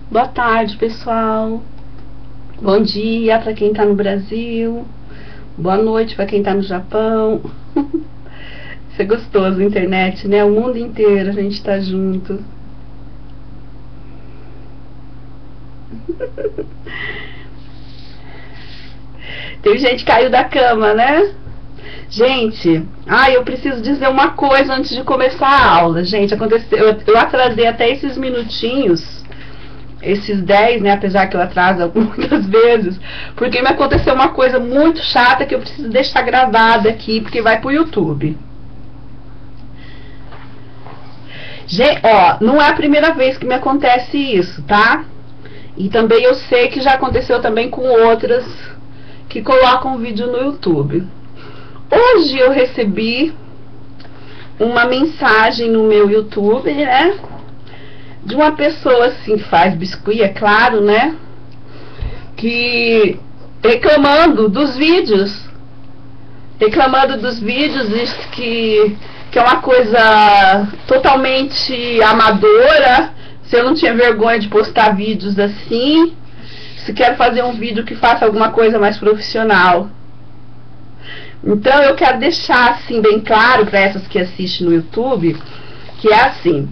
Boa tarde, pessoal. Bom dia para quem tá no Brasil. Boa noite para quem tá no Japão. Isso é gostoso, a internet, né? O mundo inteiro a gente tá junto. Tem gente que caiu da cama, né? Gente, eu preciso dizer uma coisa antes de começar a aula. Gente, aconteceu, eu atrasei até esses minutinhos, esses 10, né, apesar que eu atraso muitas vezes, porque me aconteceu uma coisa muito chata que eu preciso deixar gravada aqui, porque vai pro YouTube. Gente, não é a primeira vez que me acontece isso, tá? E também eu sei que já aconteceu também com outras que colocam vídeo no YouTube. Hoje eu recebi uma mensagem no meu YouTube, né? De uma pessoa assim que faz biscuit, é claro, né? Que reclamando dos vídeos. Diz que é uma coisa totalmente amadora. Se eu não tinha vergonha de postar vídeos assim. Se quero fazer um vídeo que faça alguma coisa mais profissional. Então eu quero deixar assim bem claro para essas que assistem no YouTube, que é assim,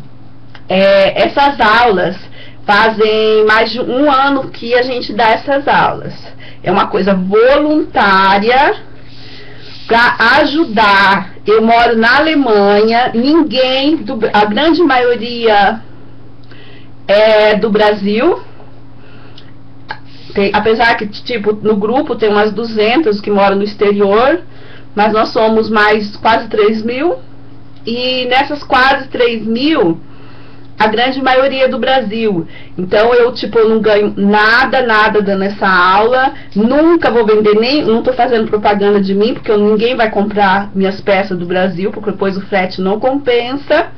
essas aulas fazem mais de 1 ano que a gente dá essas aulas. É uma coisa voluntária para ajudar. Eu moro na Alemanha, a grande maioria é do Brasil. Apesar que, tipo, no grupo tem umas 200 que moram no exterior, mas nós somos quase 3.000, e nessas quase 3.000, a grande maioria é do Brasil. Então eu, tipo, não ganho nada dando essa aula, nunca vou vender, não tô fazendo propaganda de mim, porque ninguém vai comprar minhas peças do Brasil, porque depois o frete não compensa,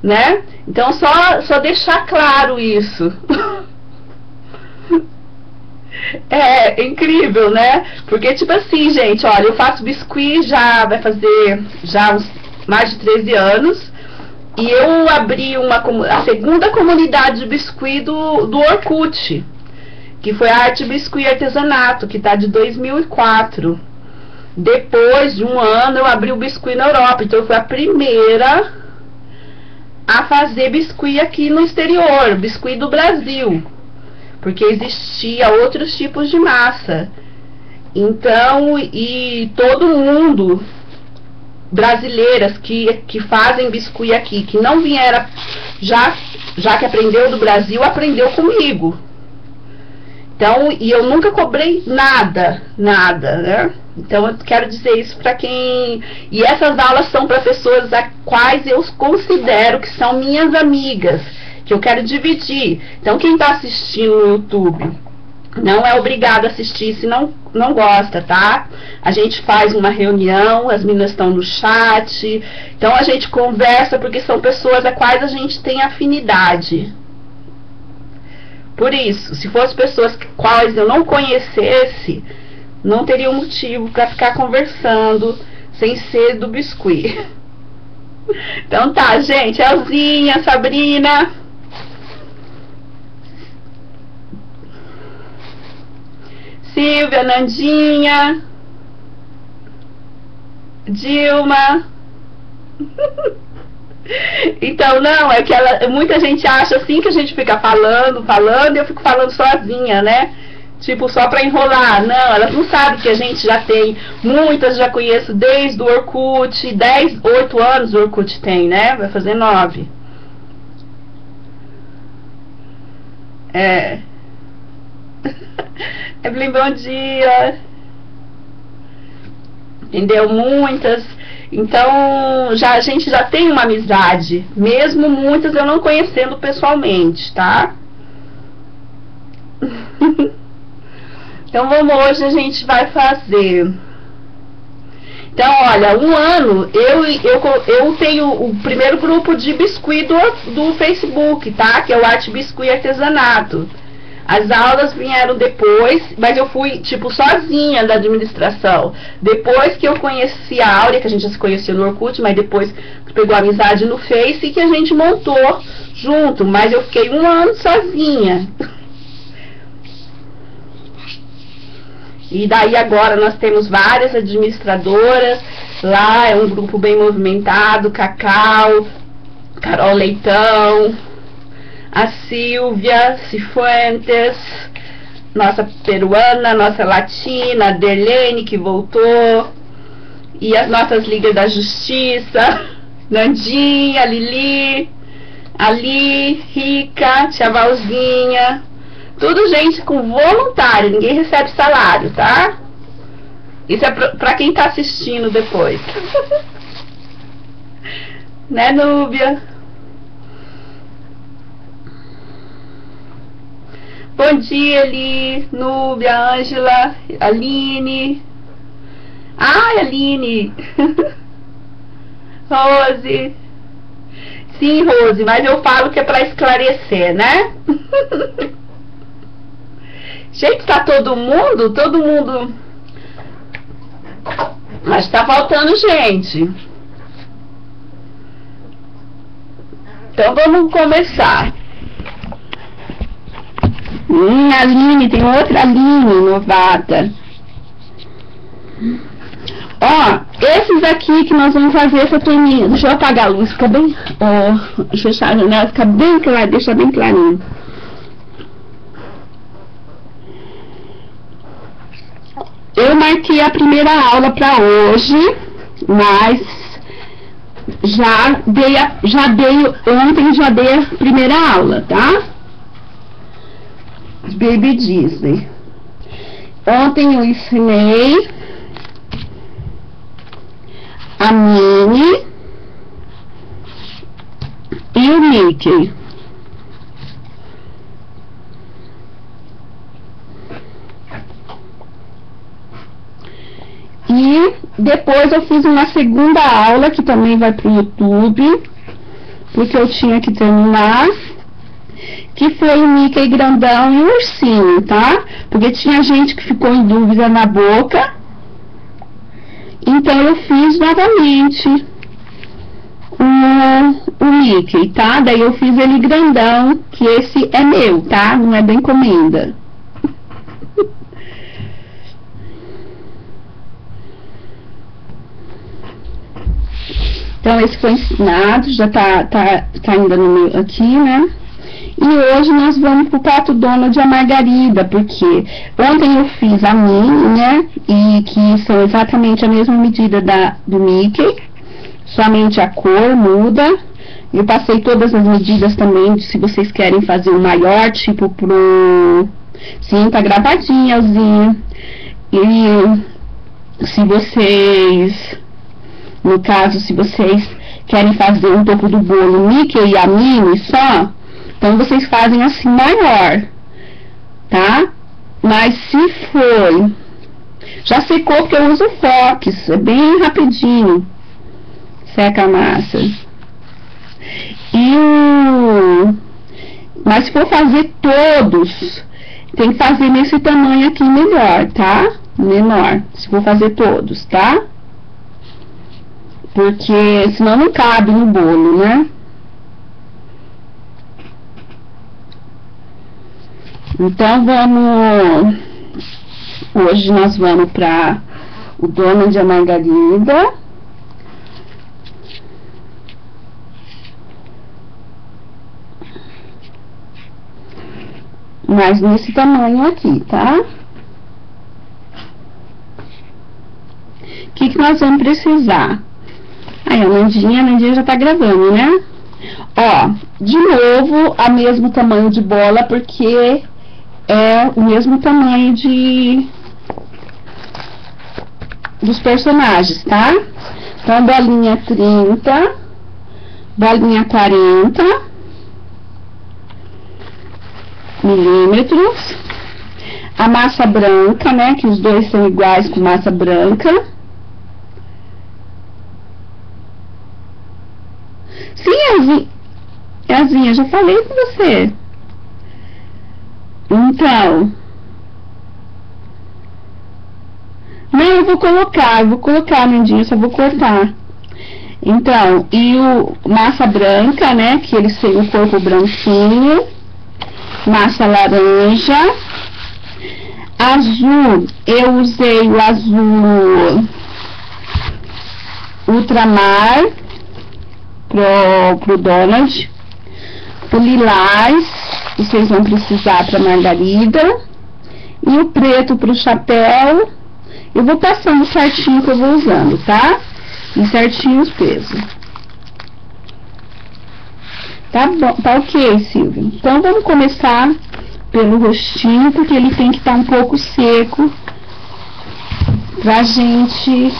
né? Então só deixar claro isso. É incrível, né? Porque, tipo assim, gente, olha, eu faço biscuit vai fazer uns mais de 13 anos. E eu abri a segunda comunidade de biscuit do Orkut, que foi a Arte Biscuit e Artesanato, que tá de 2004. Depois de 1 ano eu abri o biscuit na Europa. Então eu fui a primeira a fazer biscuit aqui no exterior, biscuit do Brasil, porque existia outros tipos de massa. Então, e todo mundo, brasileiras que fazem biscuit aqui, que não vieram, já que aprendeu do Brasil, aprendeu comigo. Então, e eu nunca cobrei nada, né? Então eu quero dizer isso para quem... E essas aulas são para pessoas a quais eu considero que são minhas amigas, que eu quero dividir. Então quem está assistindo no YouTube não é obrigado a assistir se não gosta, tá? A gente faz uma reunião, as meninas estão no chat, então a gente conversa, porque são pessoas a quais a gente tem afinidade. Por isso, se fossem pessoas quais eu não conhecesse, não teria um motivo para ficar conversando sem ser do biscuit. Então tá, gente, Elzinha, Sabrina, Silvia, Nandinha, Dilma. Então, não, é que muita gente acha assim que a gente fica falando, e eu fico falando sozinha, né? Tipo, só pra enrolar. Não, elas não sabem que a gente já tem, muitas já conheço desde o Orkut, 8 anos o Orkut tem, né? Vai fazer 9. Evelyn, bom dia. Entendeu? Muitas. Então, a gente já tem uma amizade, mesmo muitas eu não conhecendo pessoalmente, tá? Então, hoje a gente vai fazer. Então, olha, 1 ano, eu tenho o primeiro grupo de biscuit do Facebook, tá? Que é o Arte Biscuit e Artesanato. As aulas vieram depois, mas eu fui, tipo, sozinha da administração. Depois que eu conheci a Áurea, que a gente já se conhecia no Orkut, mas depois pegou amizade no Face, e que a gente montou junto, mas eu fiquei 1 ano sozinha. E daí agora nós temos várias administradoras, lá é um grupo bem movimentado, Cacau, Carol Leitão, a Silvia Cifuentes, nossa peruana, nossa latina, a Derlene que voltou, e as nossas ligas da justiça, Nandinha, Lili, Ali, Rica, Tia Valzinha, tudo gente com voluntário, ninguém recebe salário, tá? Isso é pra quem tá assistindo depois. Né, Núbia? Bom dia, Eli, Núbia, Ângela, Aline. Ai, Aline. Rose. Sim, Rose, mas eu falo que é pra esclarecer, né? Gente, tá todo mundo. Mas tá faltando gente. Então vamos começar. Aline, tem outra Aline novata. Ó, esses aqui que nós vamos fazer essa turminha. Deixa eu apagar a luz, fica bem. Ó, deixa eu fechar a janela, fica bem claro, deixa bem clarinho. Eu marquei a primeira aula para hoje, mas ontem já dei a primeira aula, tá? Baby Disney. Ontem eu ensinei a Minnie e o Mickey. E depois eu fiz uma segunda aula que também vai pro YouTube, porque eu tinha que terminar, que foi o Mickey grandão e o ursinho, tá? Porque tinha gente que ficou em dúvida na boca, então eu fiz novamente o Mickey, tá? Daí eu fiz ele grandão, que esse é meu, tá? Não é da encomenda. Então, esse foi ensinado, já tá ainda no meu aqui, né? E hoje nós vamos pro Pato Donald e a Margarida, porque ontem eu fiz a Minnie, né? E que são exatamente a mesma medida do Mickey, somente a cor muda. Eu passei todas as medidas também, se vocês querem fazer um maior, tipo pro... Sim, tá gravadinhazinho. E se vocês... No caso, se vocês querem fazer um topo do bolo Mickey e a Minnie só, então vocês fazem assim maior, tá? Mas se for... Já secou porque eu uso Fox, é bem rapidinho. Seca a massa. Mas se for fazer todos, tem que fazer nesse tamanho aqui melhor, tá? Menor, se for fazer todos, tá? Porque senão não cabe no bolo, né? Então vamos... Hoje nós vamos para o Donald e a Margarida. Mas nesse tamanho aqui, tá? O que nós vamos precisar? Aí, a Nandinha já tá gravando, né? Ó, de novo, a mesmo tamanho de bola, porque é o mesmo tamanho dos personagens, tá? Então, bolinha 30, bolinha 40 milímetros. A massa branca, né? Que os dois são iguais com massa branca. Sim, Yazinha, já falei com você. Então. Não, eu vou colocar, Nandinha, só vou cortar. Então, e o massa branca, né, que eles têm o corpo branquinho, massa laranja, azul, eu usei o azul ultramar pro Donald, o lilás, vocês vão precisar para margarida, e o preto pro chapéu. Eu vou passando certinho que eu vou usando, tá? E certinho os pesos. Tá bom, tá ok, Silvia. Então, vamos começar pelo rostinho, porque ele tem que estar um pouco seco pra gente...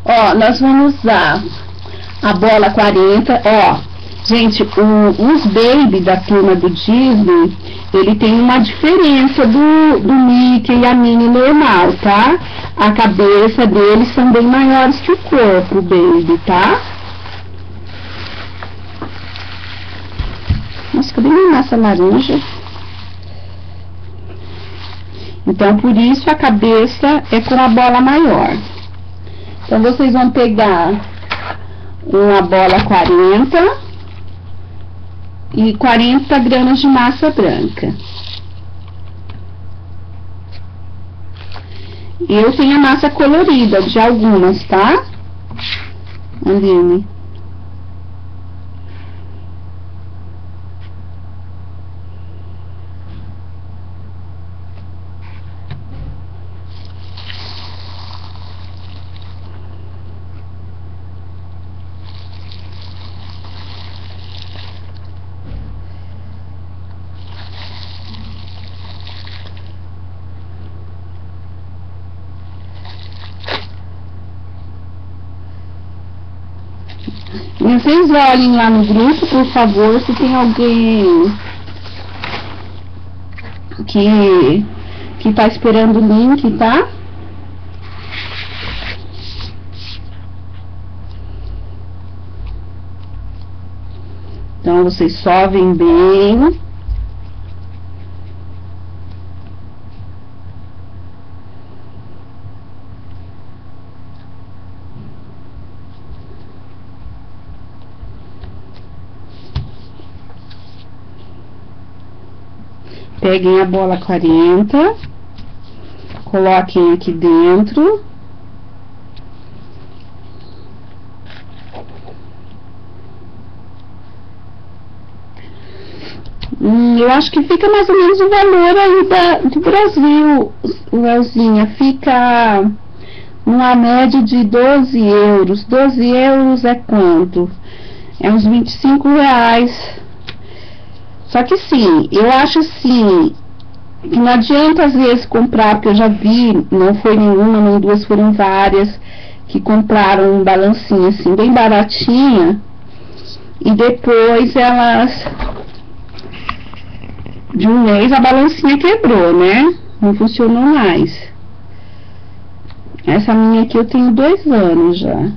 Ó, nós vamos usar a bola 40, ó, gente, os baby da turma do Disney, ele tem uma diferença do Mickey e a Minnie normal, tá? A cabeça deles são bem maiores que o corpo, o baby, tá? Nossa, cadê minha massa laranja? Então, por isso a cabeça é com a bola maior. Então, vocês vão pegar uma bola 40 e 40 gramas de massa branca. Eu tenho a massa colorida de algumas, tá? Aline. Vocês olhem lá no grupo, por favor, se tem alguém que tá esperando o link, tá? Então, vocês sovem bem. Peguem a bola 40, coloquem aqui dentro. Eu acho que fica mais ou menos o valor aí do Brasil, Leozinha. Fica numa média de 12 euros. 12 euros é quanto? É uns 25 reais. Só que sim, eu acho assim, que não adianta às vezes comprar, porque eu já vi, não foi nenhuma, nem duas, foram várias, que compraram um balancinho assim, bem baratinha, e depois elas, de um mês a balancinha quebrou, né? Não funcionou mais. Essa minha aqui eu tenho 2 anos já.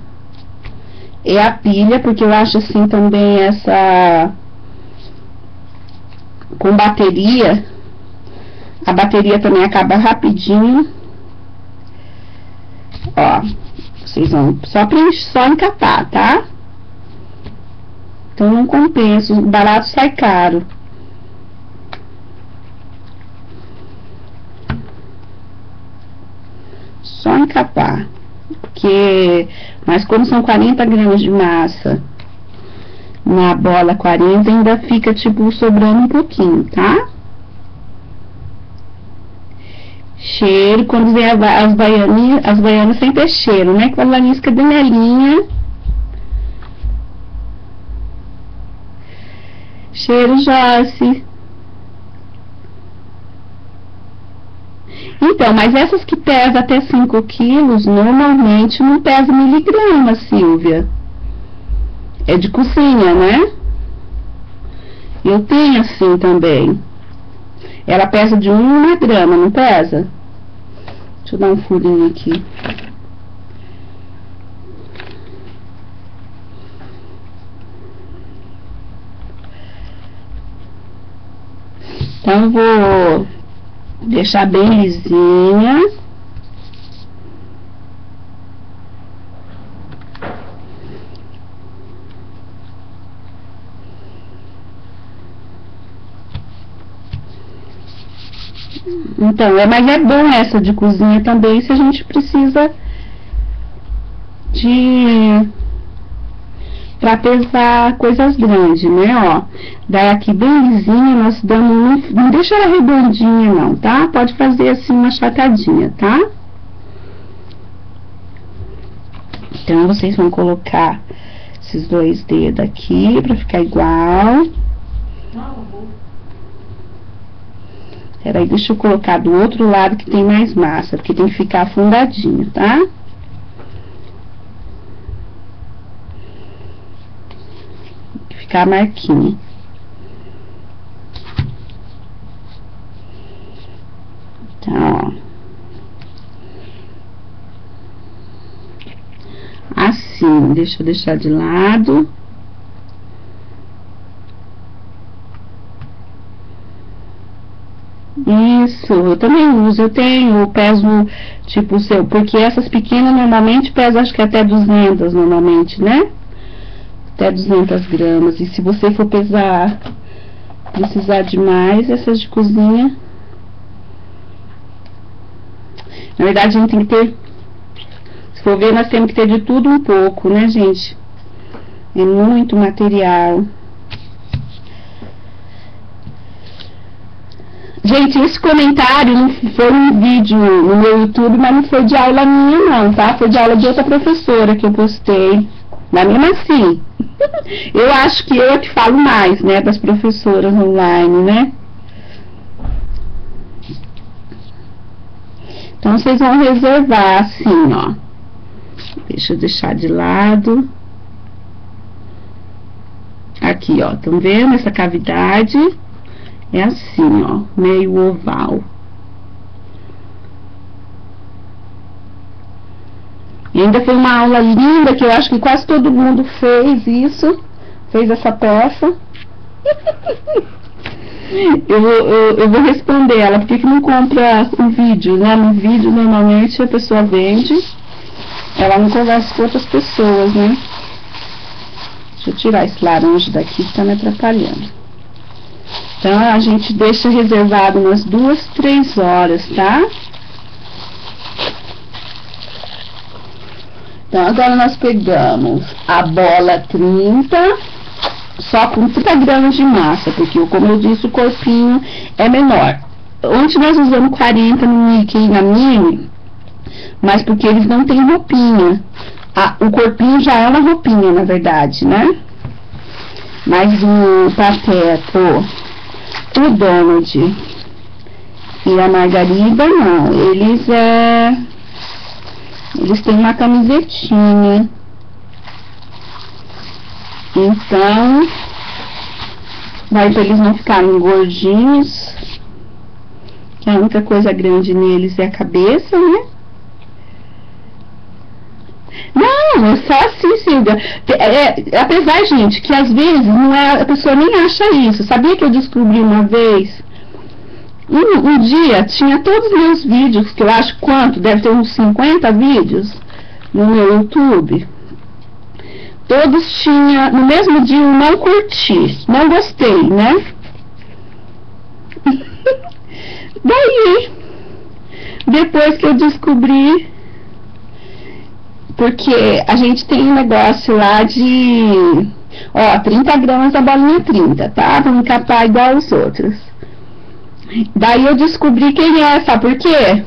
É a pilha, porque eu acho assim também essa... com bateria, a bateria também acaba rapidinho. Ó, vocês vão só encapar, tá? Então não compensa, o barato sai caro. Só encapar, porque, mas como são 40 gramas de massa na bola 40, ainda fica, tipo, sobrando um pouquinho, tá? Cheiro, quando vem as baianas sempre é cheiro, né? Com a lanisca de melinha. Cheiro, Joyce. Então, mas essas que pesam até 5 quilos, normalmente não pesam miligramas, Silvia. É de cozinha, né? Eu tenho assim também. Ela pesa de 1 grama, não pesa? Deixa eu dar um furinho aqui. Então, Deixar bem lisinha. Então, mas é bom essa de cozinha também, se a gente precisa para pesar coisas grandes, né, ó. Daí aqui bem lisinha, nós damos, não deixa ela redondinha não, tá? Pode fazer assim uma achatadinha, tá? Então, vocês vão colocar esses 2 dedos aqui pra ficar igual. Peraí, deixa eu colocar do outro lado que tem mais massa, porque tem que ficar afundadinho, tá? Tem que ficar a marquinha. Então, ó. Assim, deixa eu deixar de lado. Isso, eu também uso, eu peso, tipo, porque essas pequenas normalmente pesam, acho que até 200 normalmente, né? Até 200 gramas, e se você for precisar de mais, essas de cozinha, na verdade a gente tem que ter, se for ver, nós temos que ter de tudo um pouco, né, gente? É muito material. Gente, esse comentário não foi um vídeo no meu YouTube, mas não foi de aula minha não, tá? Foi de aula de outra professora que eu postei. Mas mesmo assim, eu acho que eu que falo mais, né, das professoras online, né? Então, vocês vão reservar assim, ó. Deixa eu deixar de lado. Aqui, ó, estão vendo essa cavidade? É assim, ó, meio oval. E ainda foi uma aula linda, que eu acho que quase todo mundo fez isso, fez essa peça. Eu vou responder ela, por que não compra o vídeo, né? No vídeo, normalmente, a pessoa vende, ela não conversa com outras pessoas, né? Deixa eu tirar esse laranja daqui que tá me atrapalhando. Então, a gente deixa reservado umas 2, 3 horas, tá? Então, agora nós pegamos a bola 30, só com 30 gramas de massa, porque, como eu disse, o corpinho é menor. Ontem nós usamos 40 no Mickey e na Minnie, mas porque eles não têm roupinha. O corpinho já é uma roupinha, na verdade, né? Mas o Pateta, o Donald e a Margarida, não. Eles têm uma camisetinha. Então, vai pra eles não ficarem gordinhos. Que a única coisa grande neles é a cabeça, né? Não, é só assim, Silvia. Apesar, gente, que às vezes a pessoa nem acha isso. Sabia que eu descobri uma vez? Um dia tinha todos os meus vídeos, que eu acho quanto? Deve ter uns 50 vídeos no meu YouTube. Todos tinham, no mesmo dia, eu não curti, não gostei, né? Daí, depois que eu descobri, porque a gente tem um negócio lá de, ó, 30 gramas da bolinha 30, tá? Vamos encapar igual os outros. Daí eu descobri quem é, sabe por quê?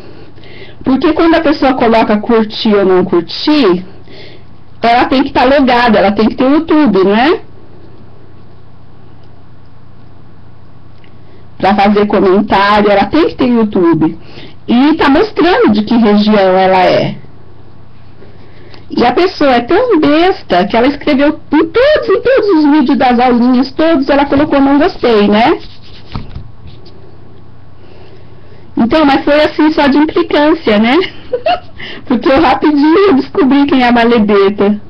Porque quando a pessoa coloca curtir ou não curtir, ela tem que estar logada, ela tem que ter o YouTube, né? Pra fazer comentário, ela tem que ter YouTube. E tá mostrando de que região ela é. E a pessoa é tão besta que ela escreveu em todos os vídeos das aulinhas, todos, ela colocou não gostei, né? Então, mas foi assim só de implicância, né? Porque eu rapidinho descobri quem é a maledeta.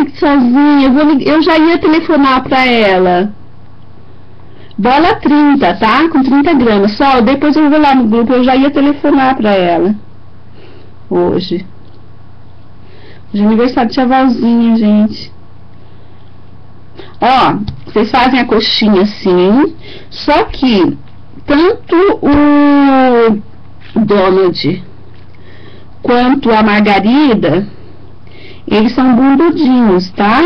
Ai, sozinha, eu já ia telefonar pra ela. Bola 30, tá? Com 30 gramas. Só, depois eu vou lá no grupo, eu já ia telefonar pra ela. Hoje. Hoje é aniversário de tia Valzinha, gente. Ó, vocês fazem a coxinha assim, só que tanto o Donald quanto a Margarida, eles são bundudinhos, tá?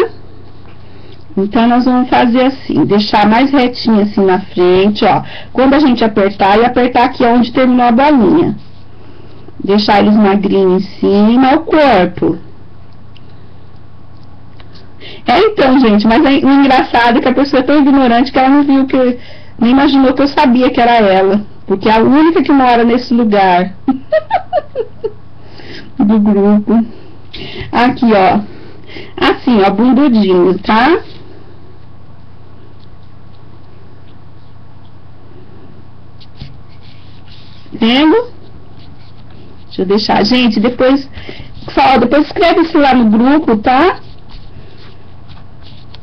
Então, nós vamos fazer assim, deixar mais retinho assim na frente, ó. Quando a gente apertar, e apertar aqui onde terminou a bolinha. Deixar eles magrinhos em cima, o corpo. Então, gente, mas o engraçado é que a pessoa é tão ignorante que ela não viu que... Nem imaginou que eu sabia que era ela. Porque é a única que mora nesse lugar. Do grupo. Aqui, ó. Assim, ó, bundudinho, tá? Vendo? Deixa eu deixar. Gente, depois escreve isso lá no grupo, tá?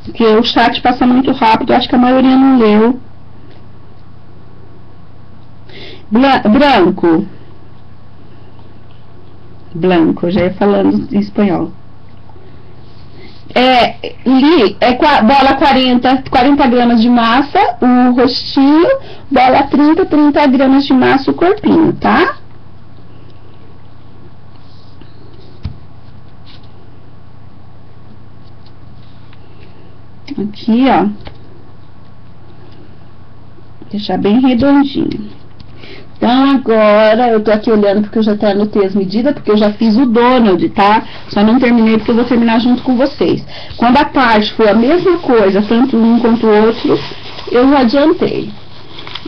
Porque o chat passa muito rápido, acho que a maioria não leu. Branco. Blanco, já ia falando em espanhol. Bola 40 gramas de massa, o rostinho, bola 30 gramas de massa, o corpinho, tá? Aqui, ó. Deixar bem redondinho. Então, agora, eu tô aqui olhando porque eu já anotei as medidas, porque eu já fiz o Donald, tá? Só não terminei porque eu vou terminar junto com vocês. Quando a parte for a mesma coisa, tanto um quanto o outro, eu já adiantei.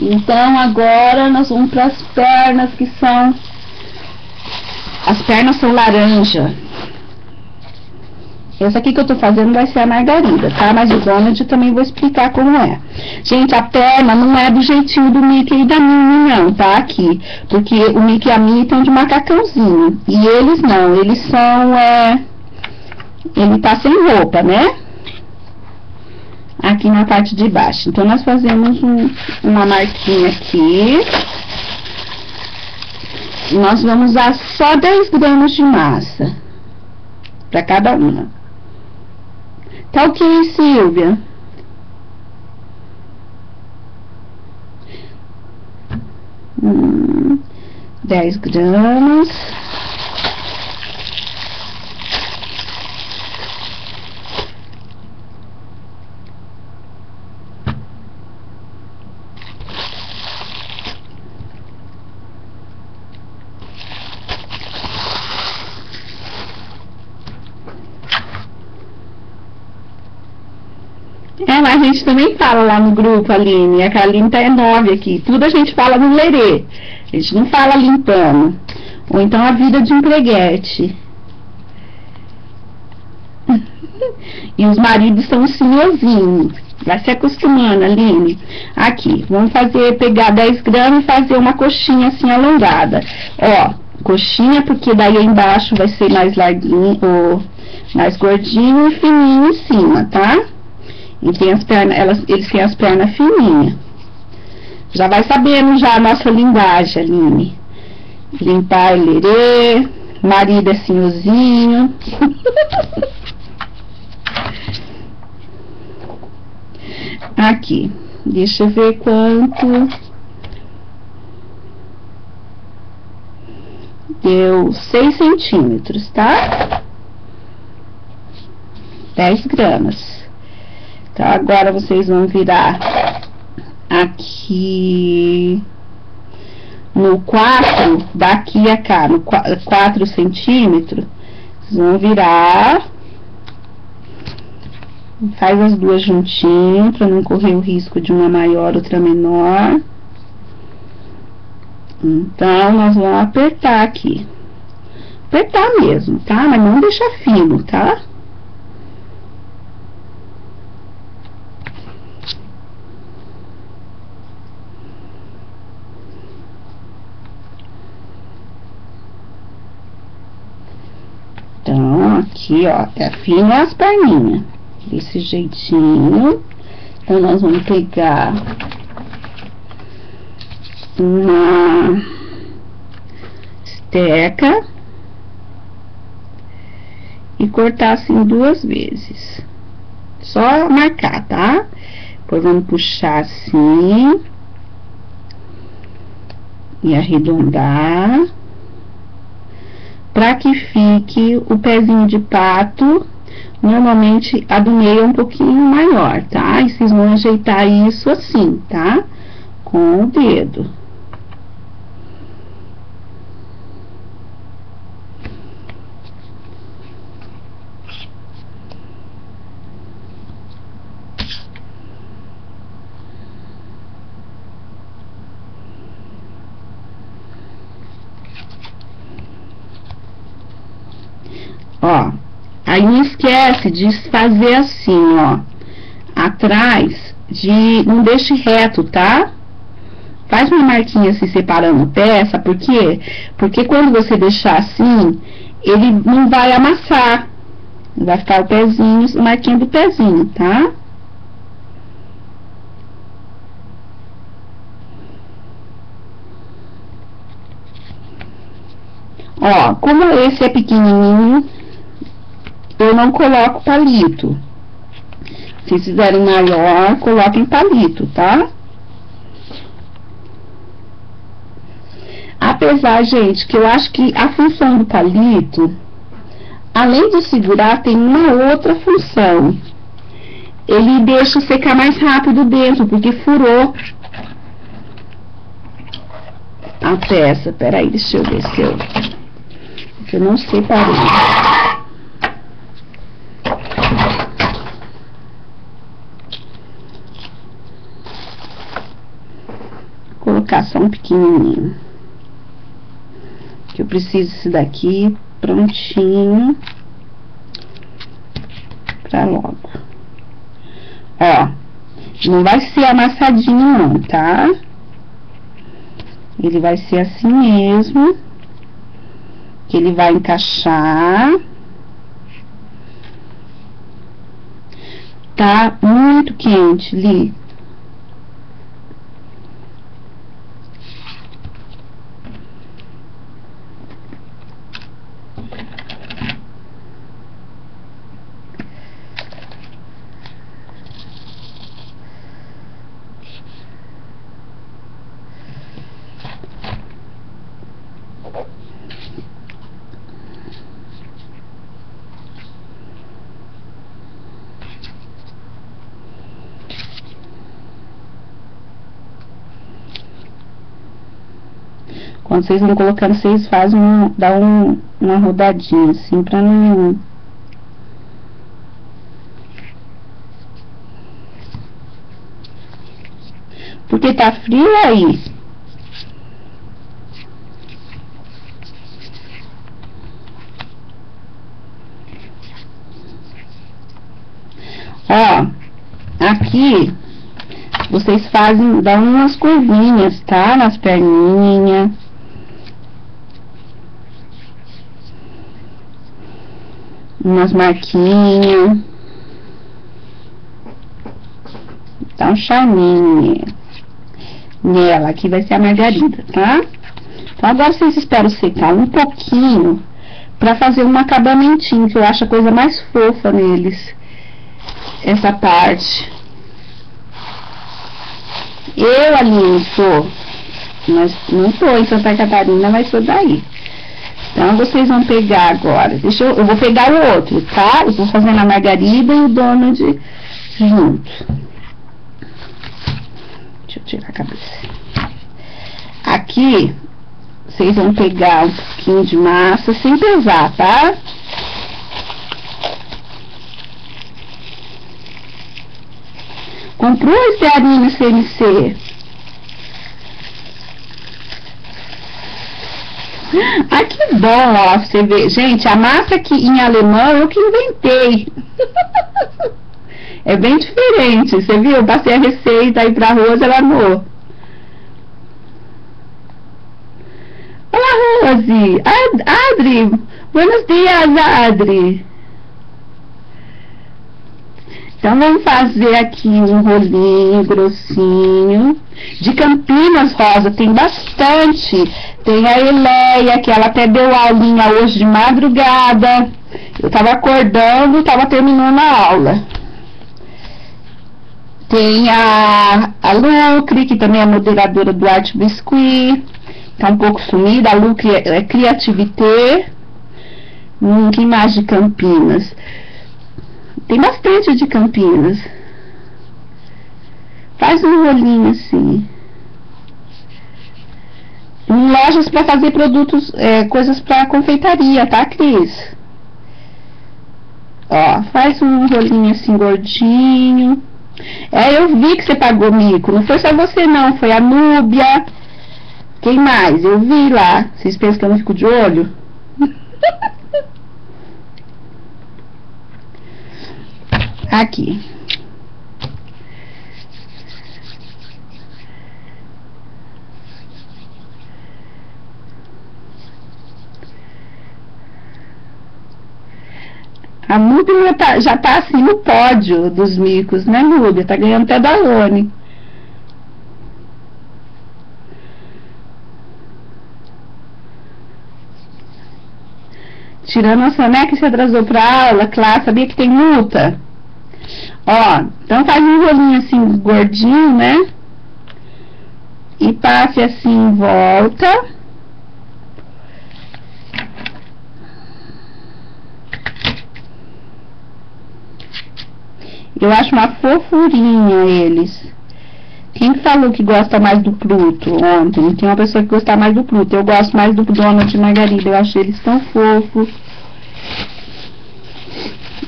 Então, agora, nós vamos para as pernas, que são... As pernas são laranja. Essa aqui que eu tô fazendo vai ser a Margarida, tá? Mas o Donald eu também vou explicar como é. Gente, a perna não é do jeitinho do Mickey e da Minnie, não, tá? Aqui. Porque o Mickey e a Minnie estão de macacãozinho. E eles não, eles são, ele tá sem roupa, né? Aqui na parte de baixo. Então, nós fazemos uma marquinha aqui. E nós vamos usar só 10 gramas de massa. Pra cada uma. Tá ok, Silvia? Hum, 10 gramas. Mas a gente também fala lá no grupo, Aline. A Aline tá 9 aqui. Tudo a gente fala no lerê. A gente não fala limpando. Ou então a vida de empreguete. E os maridos são senhorzinhos. Vai se acostumando, Aline. Aqui, vamos pegar 10 gramas e fazer uma coxinha assim alongada. Ó, coxinha, porque daí embaixo vai ser mais larguinho, ou mais gordinho e fininho em cima, tá? E tem as pernas, eles têm as pernas fininhas. Já vai sabendo já a nossa linguagem, Aline. Limpar e lerê. Marido é senhorzinho. Aqui. Deixa eu ver quanto. Deu 6 centímetros, tá? 10 gramas. Então, agora vocês vão virar aqui no 4, daqui a cá, no 4 centímetros, vocês vão virar, faz as duas juntinho, para não correr o risco de uma maior, outra menor. Então, nós vamos apertar aqui. Apertar mesmo, tá? Mas não deixar fino, tá? Então, aqui. aqui, ó, tá fino as perninhas. Desse jeitinho. Então, nós vamos pegar uma esteca e cortar assim 2 vezes. Só marcar, tá? Depois vamos puxar assim e arredondar para que fique o pezinho de pato. Normalmente a do meio é um pouquinho maior, tá? E vocês vão ajeitar isso assim, tá? Com o dedo. Ó, aí não esquece de fazer assim, ó, atrás, não deixe reto, tá? Faz uma marquinha assim, separando peça, por quê? Porque quando você deixar assim, ele não vai amassar, vai ficar o pezinho, marquinha do pezinho, tá? Ó, como esse é pequenininho, eu não coloco palito. Se fizerem maior, coloquem palito, tá? Apesar, gente, que eu acho que a função do palito, além de segurar, tem uma outra função. Ele deixa secar mais rápido dentro, porque furou a peça. Peraí, deixa eu ver se eu não separei. Vou colocar só um pequenininho. Que eu preciso desse daqui prontinho pra logo. Ó, não vai ser amassadinho não, tá? Ele vai ser assim mesmo. Que ele vai encaixar. Tá muito quente, Li. Quando vocês vão colocando, vocês fazem uma rodadinha assim, pra não... Porque tá frio aí. Ó, aqui, vocês fazem, dá umas curvinhas, tá? Nas perninhas. Umas marquinhas. Dá um charminho nela. Aqui vai ser a margarida, tá? Então, agora vocês esperam secar um pouquinho pra fazer um acabamentinho, que eu acho a coisa mais fofa neles. Essa parte. Eu, Aline, sou. Mas não tô em Santa Catarina, mas sou daí. Então, vocês vão pegar agora. Eu vou pegar o outro, tá? Eu vou fazer a margarida e o donut junto. Deixa eu tirar a cabeça. Aqui, vocês vão pegar um pouquinho de massa, sem pesar, tá? Comprou esse arinho CNC? Ah, que bom, ó, você vê. Gente, a massa aqui em alemão eu que inventei. É bem diferente, você viu? Eu passei a receita aí pra Rose, ela amou. Olá, Rose. Adri, buenos dias, Adri. Então, vamos fazer aqui um rolinho grossinho. De Campinas, Rosa, tem bastante. Tem a Eleia, que ela até deu aulinha hoje de madrugada. Eu tava acordando, tava terminando a aula. Tem a Lucre, que também é moderadora do Arte Biscuit. Tá um pouco sumida. A Lucre é Criativité. Quem mais de Campinas? Tem bastante de Campinas. Faz um rolinho assim. Em lojas para fazer produtos, coisas para confeitaria, tá, Cris? Ó, faz um rolinho assim gordinho. Eu vi que você pagou mico. Não foi só você não, foi a Núbia. Quem mais? Eu vi lá. Vocês pensam que eu não fico de olho? Aqui. A Núbia já tá assim no pódio dos micos, né, Núbia? Tá ganhando até da Rony. Tirando a soneca que se atrasou pra aula, claro, sabia que tem multa? Ó, então faz um rolinho assim gordinho, né? E passe assim em volta. Eu acho uma fofurinha eles. Quem falou que gosta mais do Pluto ontem? Tem uma pessoa que gosta mais do Pluto. Eu gosto mais do Donald e Margarida. Eu acho eles tão fofos.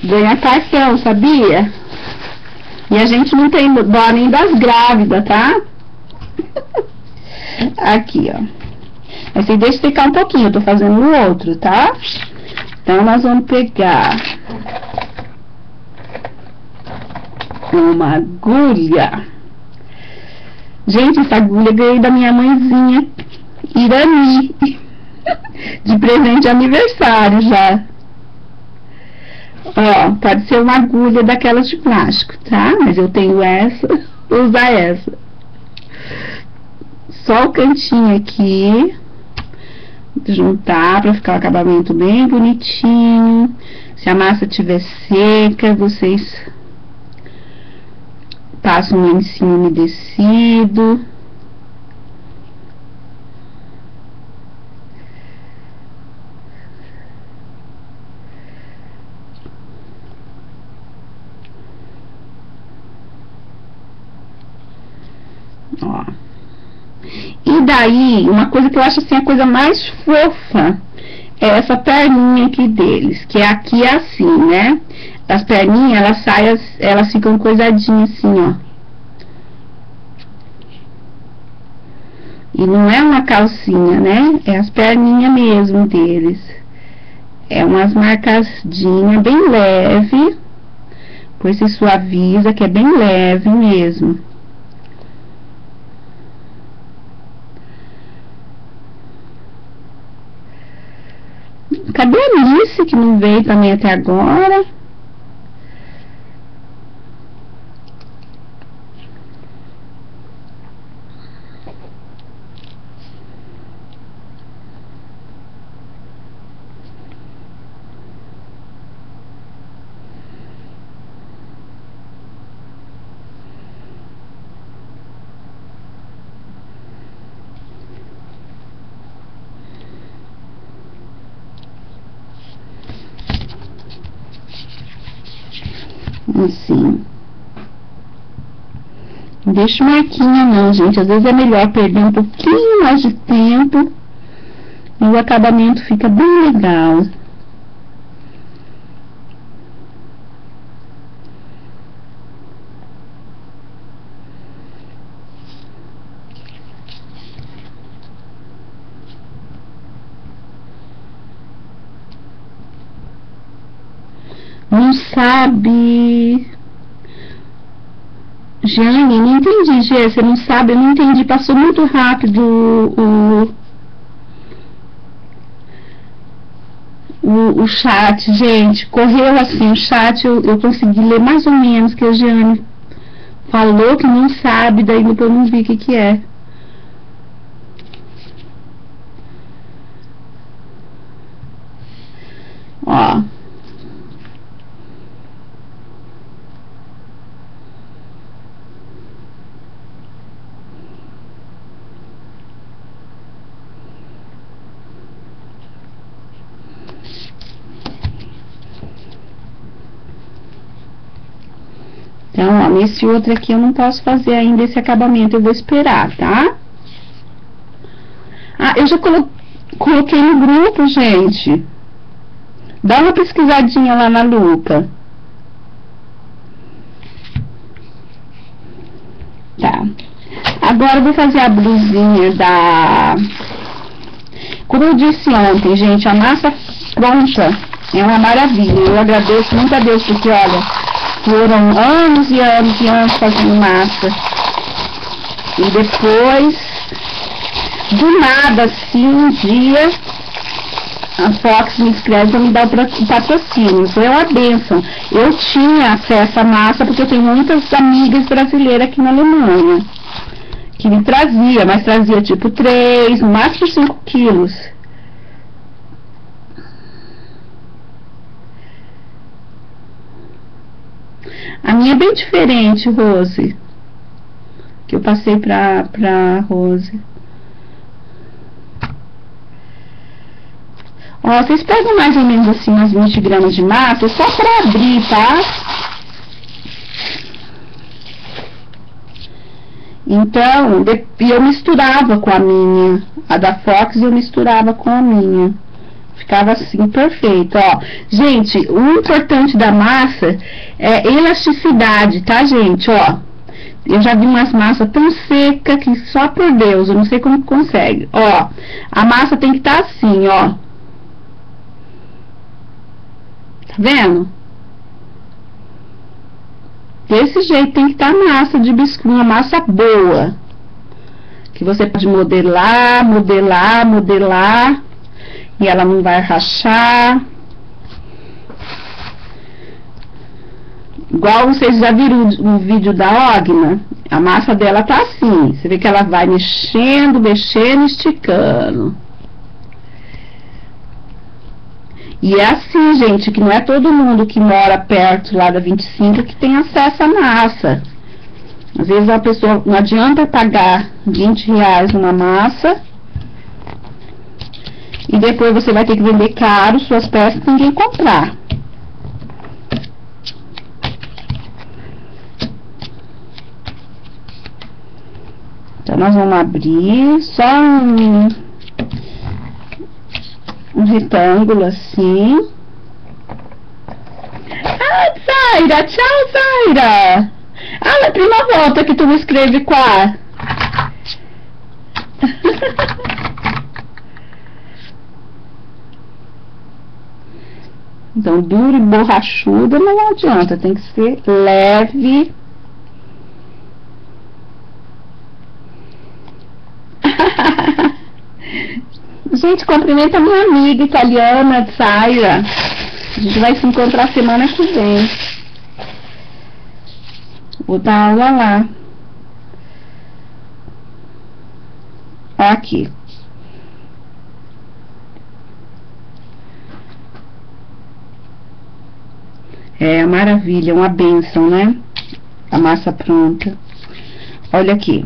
Ganha cartão, sabia? E a gente não tem dó nem das grávidas, tá? Aqui, ó. Mas você deixa ficar um pouquinho, eu tô fazendo o outro, tá? Então, nós vamos pegar uma agulha. Gente, essa agulha eu ganhei da minha mãezinha, Irani, de presente de aniversário já. Ó, pode ser uma agulha daquelas de plástico, tá? Mas eu tenho essa, vou usar essa. Só o cantinho aqui, juntar para ficar o acabamento bem bonitinho. Se a massa estiver seca, vocês passam um lencinho umedecido. Ó. E daí, uma coisa que eu acho assim, a coisa mais fofa é essa perninha aqui deles, que aqui é assim, né? As perninhas, elas ficam coisadinhas assim, ó. E não é uma calcinha, né? É as perninhas mesmo deles. É umas marcadinhas bem leve, pois se suaviza, que é bem leve mesmo. Cadê a Alice, que não veio também até agora? Assim. Não deixa marquinha não, gente. Às vezes é melhor perder um pouquinho mais de tempo e o acabamento fica bem legal. Não sabe. Jane, não entendi, Gê, você não sabe, eu não entendi, passou muito rápido o chat, gente, correu assim, o chat eu consegui ler mais ou menos, que a Jeane falou que não sabe, daí depois eu não vi o que é. Ó. Então, ó, nesse outro aqui eu não posso fazer ainda esse acabamento, eu vou esperar, tá? Ah, eu já coloquei no grupo, gente. Dá uma pesquisadinha lá na lupa. Tá. Agora eu vou fazer a blusinha da... Como eu disse ontem, gente, a massa pronta é uma maravilha. Eu agradeço muito a Deus, porque, olha, foram anos e anos e anos fazendo massa. E depois, do nada, assim, um dia, a Fox me escreve para me dar o patrocínio. Isso é uma bênção. Eu tinha acesso à massa porque eu tenho muitas amigas brasileiras aqui na Alemanha que me trazia, mas trazia tipo 3, no máximo 5 quilos. A minha é bem diferente, Rose, que eu passei pra Rose. Ó, vocês pegam mais ou menos assim umas 20 gramas de massa, só pra abrir, tá? Então, eu misturava com a minha, a da Fox eu misturava com a minha. Ficava assim, perfeito, ó. Gente, o importante da massa é elasticidade, tá, gente, ó. Eu já vi umas massas tão secas que só por Deus, eu não sei como consegue. Ó, a massa tem que estar assim, ó. Tá vendo? Desse jeito tem que estar a massa de biscuit, uma massa boa. Que você pode modelar, modelar, modelar. E ela não vai rachar. Igual vocês já viram o vídeo da Ogna. A massa dela tá assim. Você vê que ela vai mexendo, mexendo, esticando. E é assim, gente, que não é todo mundo que mora perto lá da 25 que tem acesso à massa. Às vezes a pessoa, não adianta pagar R$20 numa massa e depois você vai ter que vender caro suas peças e ninguém comprar. Então nós vamos abrir só um retângulo assim. Ah, Zaira! Tchau, Zaira! Ah, na prima volta que tu me escreve com a... Então, duro e borrachuda não adianta, tem que ser leve. Gente, cumprimenta a minha amiga italiana, Zaira. A gente vai se encontrar semana que vem. Vou dar aula lá. Ó, aqui. É maravilha, uma bênção, né? A massa pronta. Olha aqui.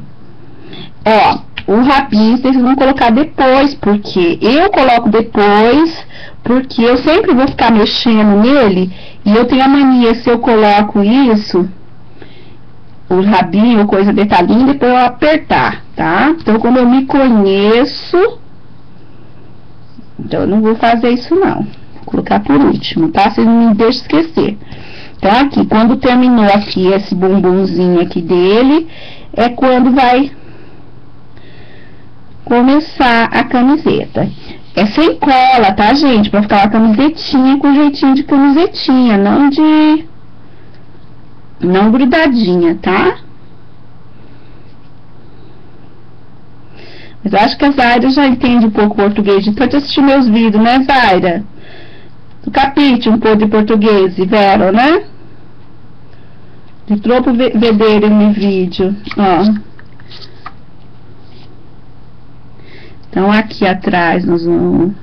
Ó, o rabinho vocês vão colocar depois, porque eu coloco depois, porque eu sempre vou ficar mexendo nele, e eu tenho a mania, se eu coloco isso, o rabinho, coisa detalhinha, depois eu apertar, tá? Então, como eu me conheço, então eu não vou fazer isso não. Vou colocar por último, tá? Vocês não me deixem esquecer. Então, aqui, quando terminou aqui esse bumbumzinho aqui dele, é quando vai começar a camiseta. É sem cola, tá, gente? Pra ficar uma camisetinha com jeitinho de camisetinha, não grudadinha, tá? Mas eu acho que a Zaira já entende um pouco português de tanto assistir meus vídeos, né, Zaira? Tu capite um pouco de português, vero, né? Di troppo vedere il mio vídeo, ó. Então, aqui atrás nós vamos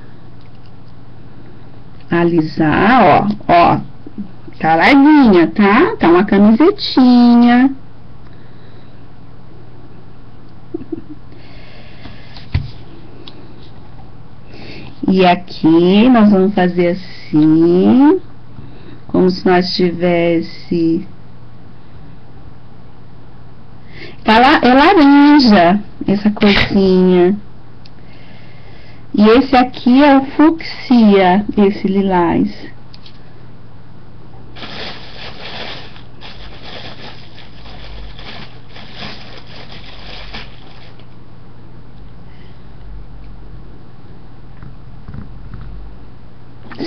alisar, ó, ó. Tá larguinha, tá? Tá uma camisetinha. E aqui nós vamos fazer assim, como se nós tivesse... É laranja essa corzinha. E esse aqui é o fúcsia, esse lilás.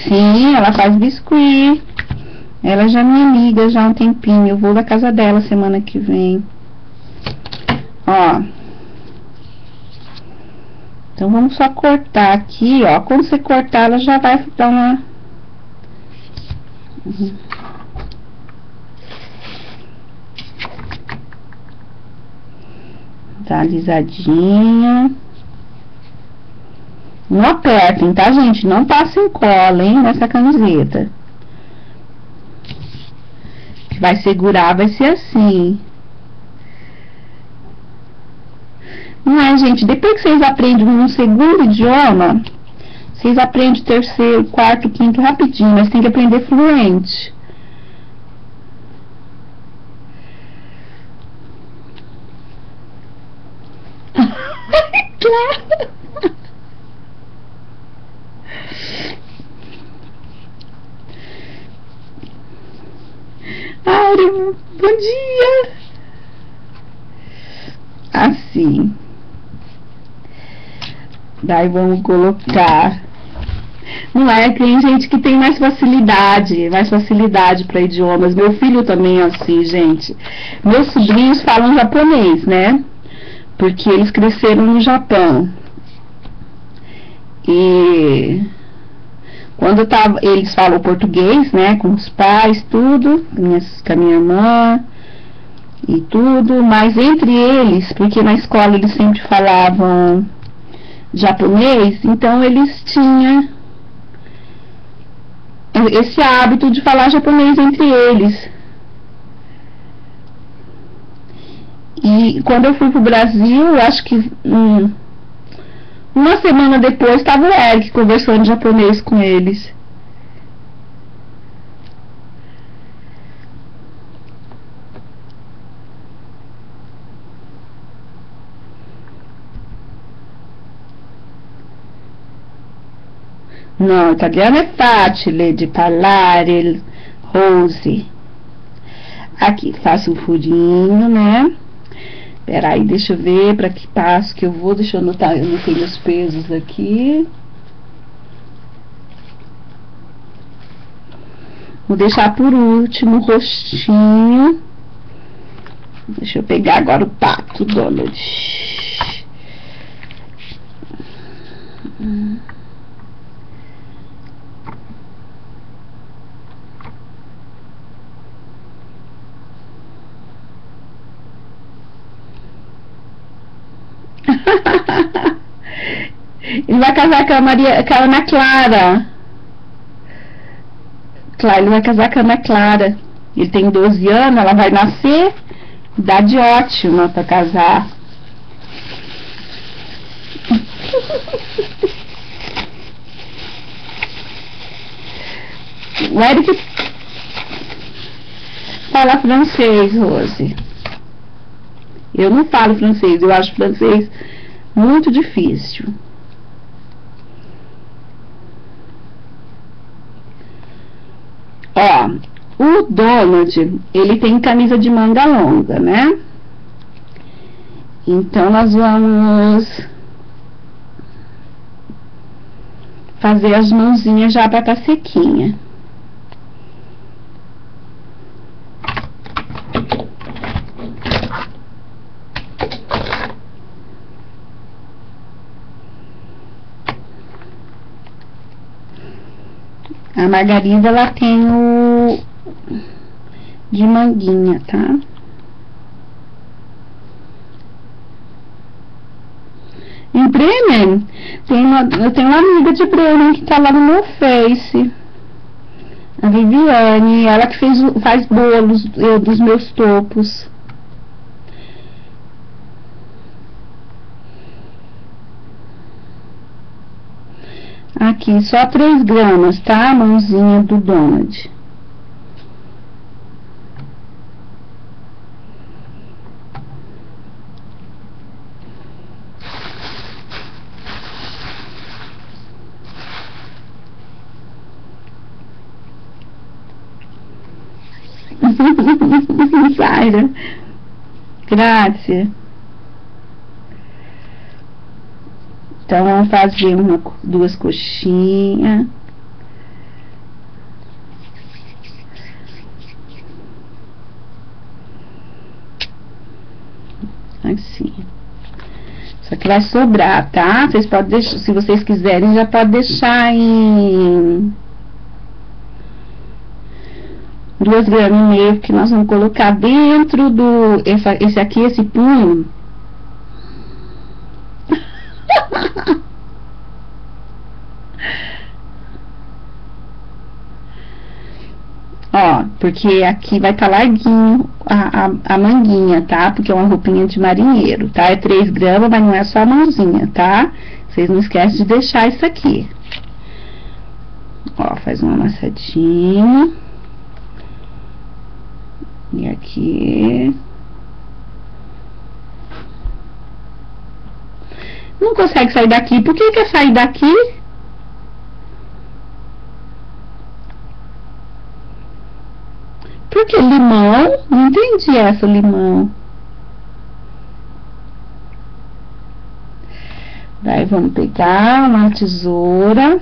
Sim, ela faz biscuit. Ela já é minha amiga já há um tempinho. Eu vou na casa dela semana que vem. Ó. Então, vamos só cortar aqui, ó. Quando você cortar, ela já vai dar uma... Tá alisadinha. Não apertem, tá, gente? Não passem cola, hein, nessa camiseta. Vai segurar, vai ser assim. Não é, gente? Depois que vocês aprendem um segundo idioma, vocês aprendem terceiro, quarto, quinto rapidinho, mas tem que aprender fluente. Claro. Áurea, bom dia. Assim. Daí vamos colocar. Não é? Tem gente que tem mais facilidade para idiomas. Meu filho também é assim, gente. Meus sobrinhos falam japonês, né? Porque eles cresceram no Japão. E quando eles falam português, né? Com os pais, tudo, com a minha irmã e tudo, mas entre eles, porque na escola eles sempre falavam japonês, então eles tinham esse hábito de falar japonês entre eles. E quando eu fui pro Brasil, acho que uma semana depois estava o Eric conversando japonês com eles. No, italiano è facile di parlare, Rose. Aqui, faço um furinho, né? Peraí, deixa eu ver pra que passo que eu vou. Deixa eu anotar, eu anotei os pesos aqui. Vou deixar por último o rostinho. Deixa eu pegar agora o pato, Donald. Ele vai casar com a Ana Clara. Ele vai casar com a Ana Clara. Ele tem 12 anos, ela vai nascer. Idade ótima pra casar. O Eric fala francês, Rose. Eu não falo francês, eu acho francês muito difícil. Ó, o Donald, ele tem camisa de manga longa, né? Então, nós vamos fazer as mãozinhas já pra estar sequinha. A margarida, ela tem o de manguinha, tá? Em Bremen, eu tenho uma amiga de Bremen que tá lá no meu Face, a Viviane, ela que faz bolos dos meus topos. Aqui, só 3 gramas, tá? A mãozinha do Donald. Zaira, grazie. Então, vamos fazer 2 coxinhas. Assim. Só que vai sobrar, tá? Vocês podem deixar, se vocês quiserem, já pode deixar em 2,5 gramas, que nós vamos colocar dentro do... Esse aqui, esse punho. Ó, porque aqui vai estar larguinho a manguinha, tá? Porque é uma roupinha de marinheiro, tá? É 3 gramas, mas não é só a mãozinha, tá? Vocês não esquecem de deixar isso aqui. Ó, faz uma amassadinha. E aqui. Não consegue sair daqui. Por que quer sair daqui? Porque limão? Não entendi essa, limão. Daí vamos pegar uma tesoura,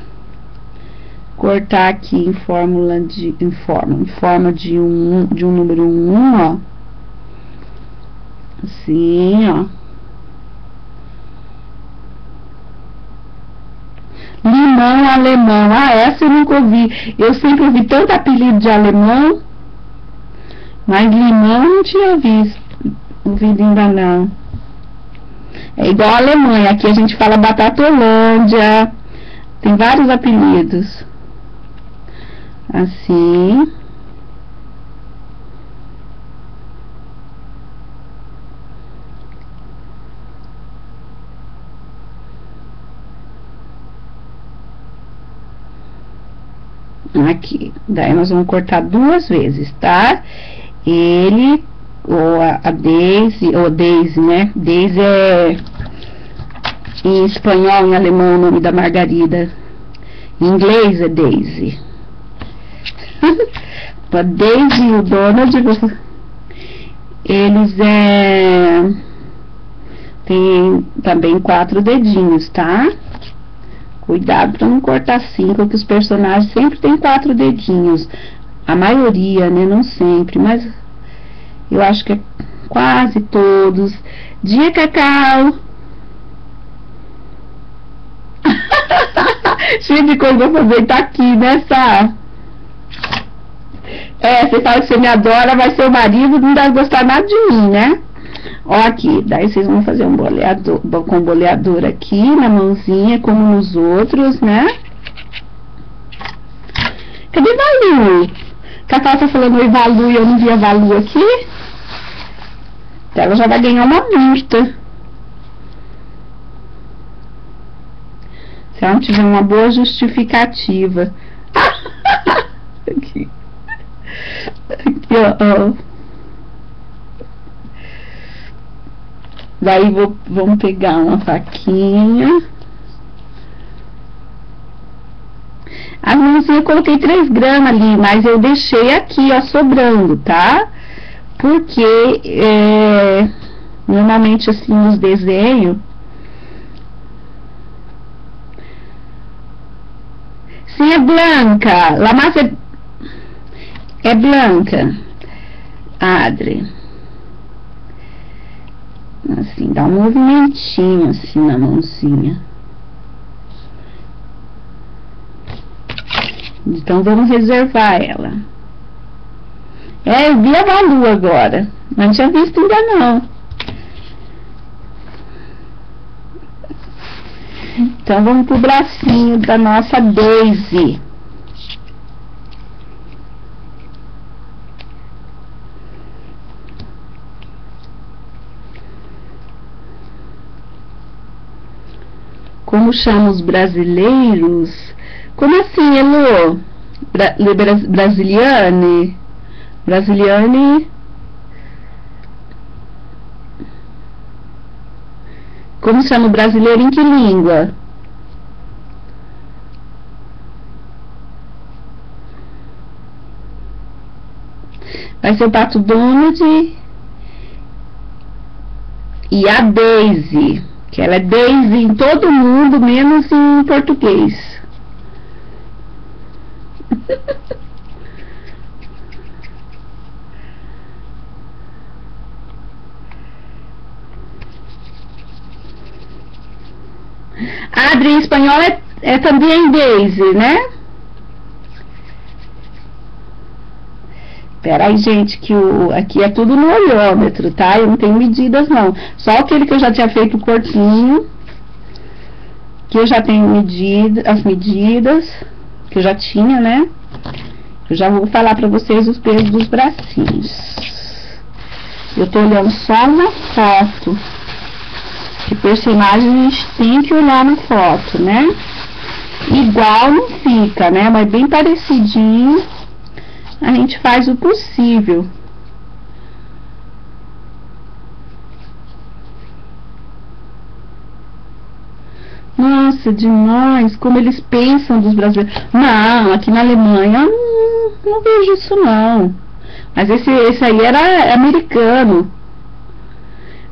cortar aqui em forma de um número 1, ó. Assim, ó. Limão alemão. Ah, essa eu nunca ouvi. Eu sempre ouvi tanto apelido de alemão, mas limão não tinha ouvido ainda não. É igual a Alemanha. Aqui a gente fala Batatolândia. Tem vários apelidos. Assim. Aqui. Daí nós vamos cortar 2 vezes, tá? Ele, ou a Daisy, ou Daisy, né? Daisy é em espanhol, em alemão, o nome da margarida. Em inglês é Daisy. A Daisy e o Donald, eles tem também 4 dedinhos, tá? Cuidado pra não cortar 5, que os personagens sempre tem 4 dedinhos. A maioria, né? Não sempre, mas eu acho que é quase todos. Dia, Cacau! Cheio de coisa pra fazer, tá aqui, né, Sá? Você fala que você me adora, mas seu marido não deve gostar nada de mim, né? Ó, aqui, daí vocês vão fazer um boleador, com boleador aqui na mãozinha, como nos outros, né? Cadê Valu? Cacau tá falando oi, Valu, e eu não vi a Valu aqui. Então ela já vai ganhar uma multa. Se ela não tiver uma boa justificativa. Aqui. Aqui, ó. Daí vamos pegar uma faquinha. As mãozinhas eu coloquei 3 gramas ali, mas eu deixei aqui, ó, sobrando, tá? Porque normalmente assim nos desenhos sim, é branca. La massa é branca, Adri. Assim, dá um movimentinho assim na mãozinha. Então vamos reservar ela. Eu vi a Malu agora, mas não tinha visto ainda não. Então vamos pro bracinho da nossa Daisy. Como chama os brasileiros? Como assim, Elô? Brasiliane? Brasiliane? Como chama o brasileiro em que língua? Vai ser o Pato Donald e a Daisy, que ela é Daisy em todo mundo, menos em português. Adri, em espanhol é também Daisy, né? Peraí, gente, que aqui é tudo no olhômetro, tá? Eu não tenho medidas, não. Só aquele que eu já tinha feito o corpinho, que eu já tenho as medidas, que eu já tinha, né? Eu já vou falar pra vocês os pesos dos bracinhos. Eu tô olhando só na foto. Que personagem a gente tem que olhar na foto, né? Igual não fica, né? Mas bem parecidinho, a gente faz o possível. Nossa, demais, como eles pensam dos brasileiros. Não, aqui na Alemanha não vejo isso não. Mas esse aí era americano.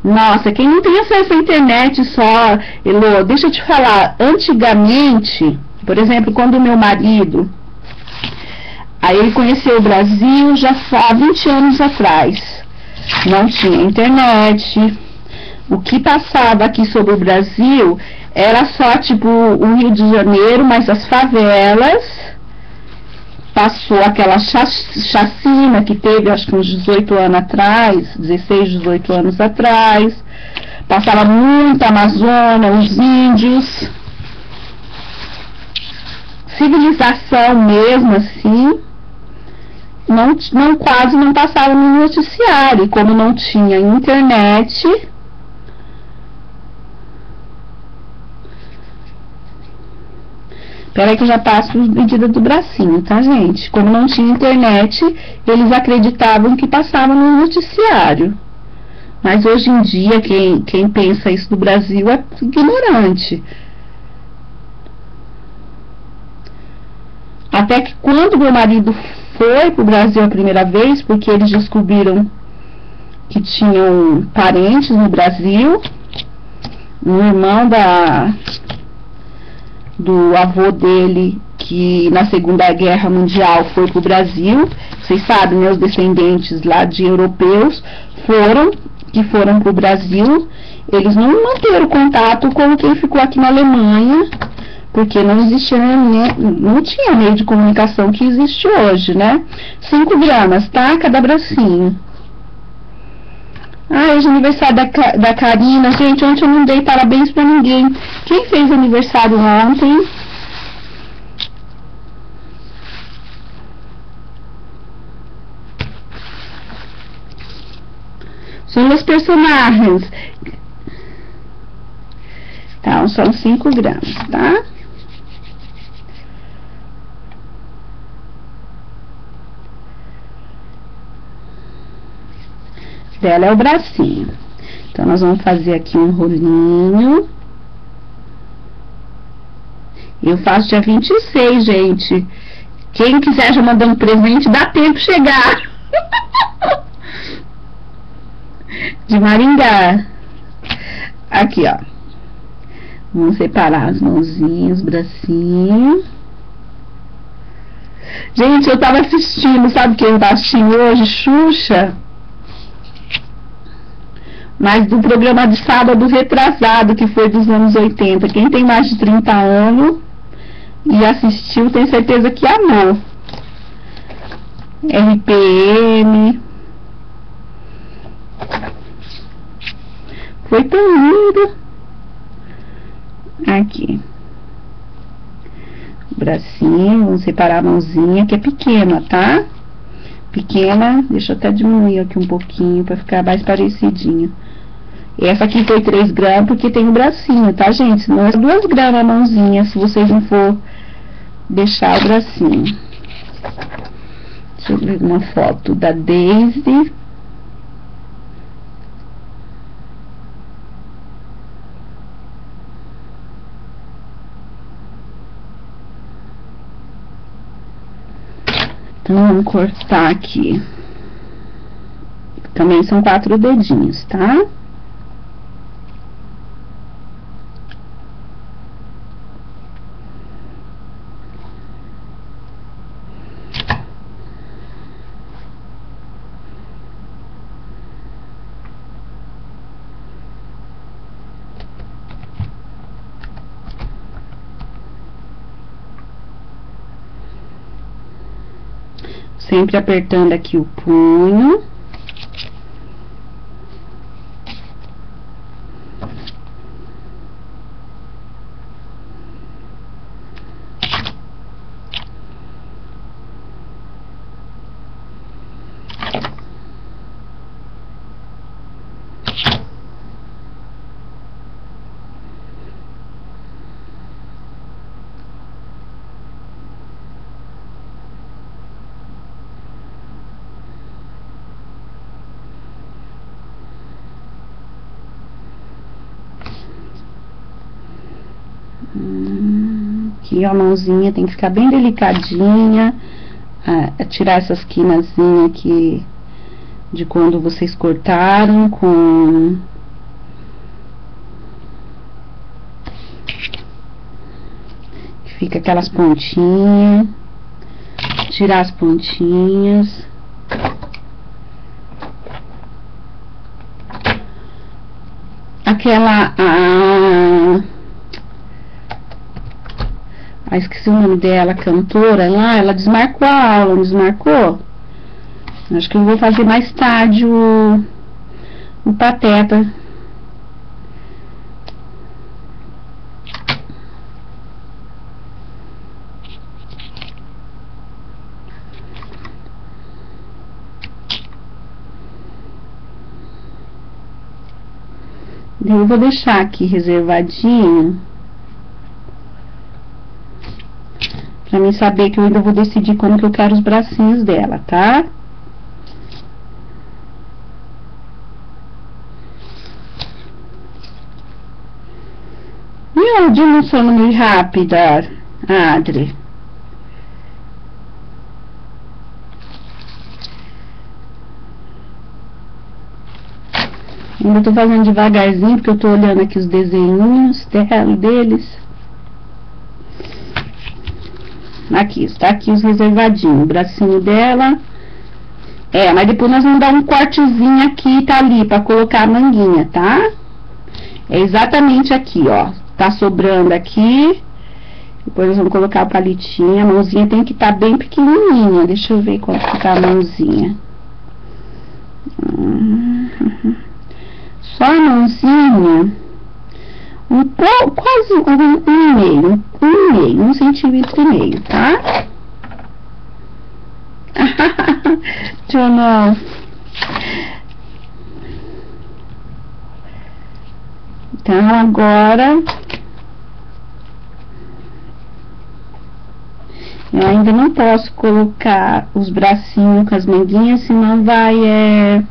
Nossa, quem não tem acesso à internet só, Elô, deixa eu te falar, antigamente, por exemplo, quando o meu marido, aí ele conheceu o Brasil já há 20 anos atrás, não tinha internet, o que passava aqui sobre o Brasil era só tipo o Rio de Janeiro, mas as favelas. Passou aquela chacina que teve, acho que uns 18 anos atrás, 16, 18 anos atrás. Passava muito a Amazônia, os índios. Civilização mesmo, assim, quase não passava no noticiário. E como não tinha internet... Peraí que eu já passo as medidas do bracinho, tá, gente? Como não tinha internet, eles acreditavam que passava no noticiário. Mas hoje em dia, quem pensa isso do Brasil é ignorante. Até que quando meu marido foi pro Brasil a primeira vez, porque eles descobriram que tinham parentes no Brasil, um irmão do avô dele, que na Segunda Guerra Mundial foi pro Brasil. Vocês sabem, né, os descendentes lá de europeus que foram pro Brasil, eles não manteram contato com quem ficou aqui na Alemanha, porque não existia, não tinha meio de comunicação que existe hoje, né? 5 gramas, tá? Cada bracinho. Hoje é aniversário da Karina. Gente, ontem eu não dei parabéns pra ninguém. Quem fez aniversário ontem? São os personagens. Então, são 5 gramas, tá? Dela é o bracinho. Então, nós vamos fazer aqui um rolinho. Eu faço dia 26, gente. Quem quiser já mandar um presente, dá tempo chegar. De Maringá. Aqui, ó. Vamos separar as mãozinhas, bracinho. Gente, eu tava assistindo, sabe quem eu tava assistindo hoje? Xuxa. Mas do programa de sábado retrasado, que foi dos anos 80. Quem tem mais de 30 anos e assistiu, tenho certeza que amou. RPM. Foi tão lindo. Aqui. Bracinho, vamos separar a mãozinha, que é pequena, tá? Pequena, deixa eu até diminuir aqui um pouquinho, pra ficar mais parecidinho. Essa aqui foi 3 gramas, porque tem o bracinho, tá, gente? Senão é 2 gramas a mãozinha, se vocês não for deixar o bracinho. Deixa eu ver uma foto da Daisy. Então, vamos cortar aqui. Também são 4 dedinhos, tá? Sempre apertando aqui o punho. Aqui, ó, a mãozinha tem que ficar bem delicadinha, tirar essas quinazinhas aqui de quando vocês cortaram com que fica aquelas pontinhas, tirar as pontinhas. Aquela esqueci o nome dela, cantora lá, ela desmarcou a aula, não desmarcou? Acho que eu vou fazer mais tarde o Pateta. Eu vou deixar aqui reservadinho pra mim saber que eu ainda vou decidir como que eu quero os bracinhos dela, tá? E onde não sou muito rápida, Adri? Ainda tô fazendo devagarzinho, porque eu tô olhando aqui os desenhinhos deles. Aqui, está aqui os reservadinhos, o bracinho dela. Mas depois nós vamos dar um cortezinho aqui, tá ali, pra colocar a manguinha, tá? É exatamente aqui, ó. Tá sobrando aqui. Depois nós vamos colocar a palitinha. A mãozinha tem que estar bem pequenininha. Deixa eu ver quanto fica a mãozinha. Só a mãozinha. Quase um centímetro e meio, tá? Não. Então, agora eu ainda não posso colocar os bracinhos com as manguinhas, senão vai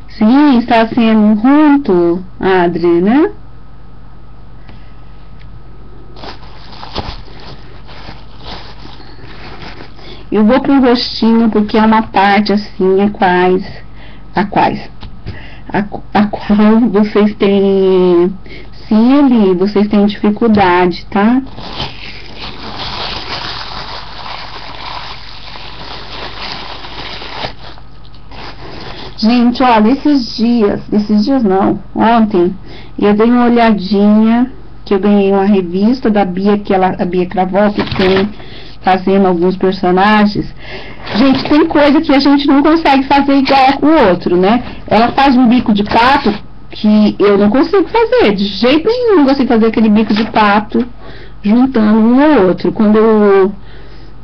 Sim, está sendo junto, Adri, né? Eu vou pro rostinho porque é uma parte assim, a qual vocês têm, sim, ali, vocês têm dificuldade, tá? Gente, olha, esses dias não, ontem, eu dei uma olhadinha, que eu ganhei uma revista da Bia, a Bia Cravol, que tem fazendo alguns personagens. Gente, tem coisa que a gente não consegue fazer igual o outro, né? Ela faz um bico de pato que eu não consigo fazer, de jeito nenhum não consigo fazer aquele bico de pato juntando um ao outro. Quando eu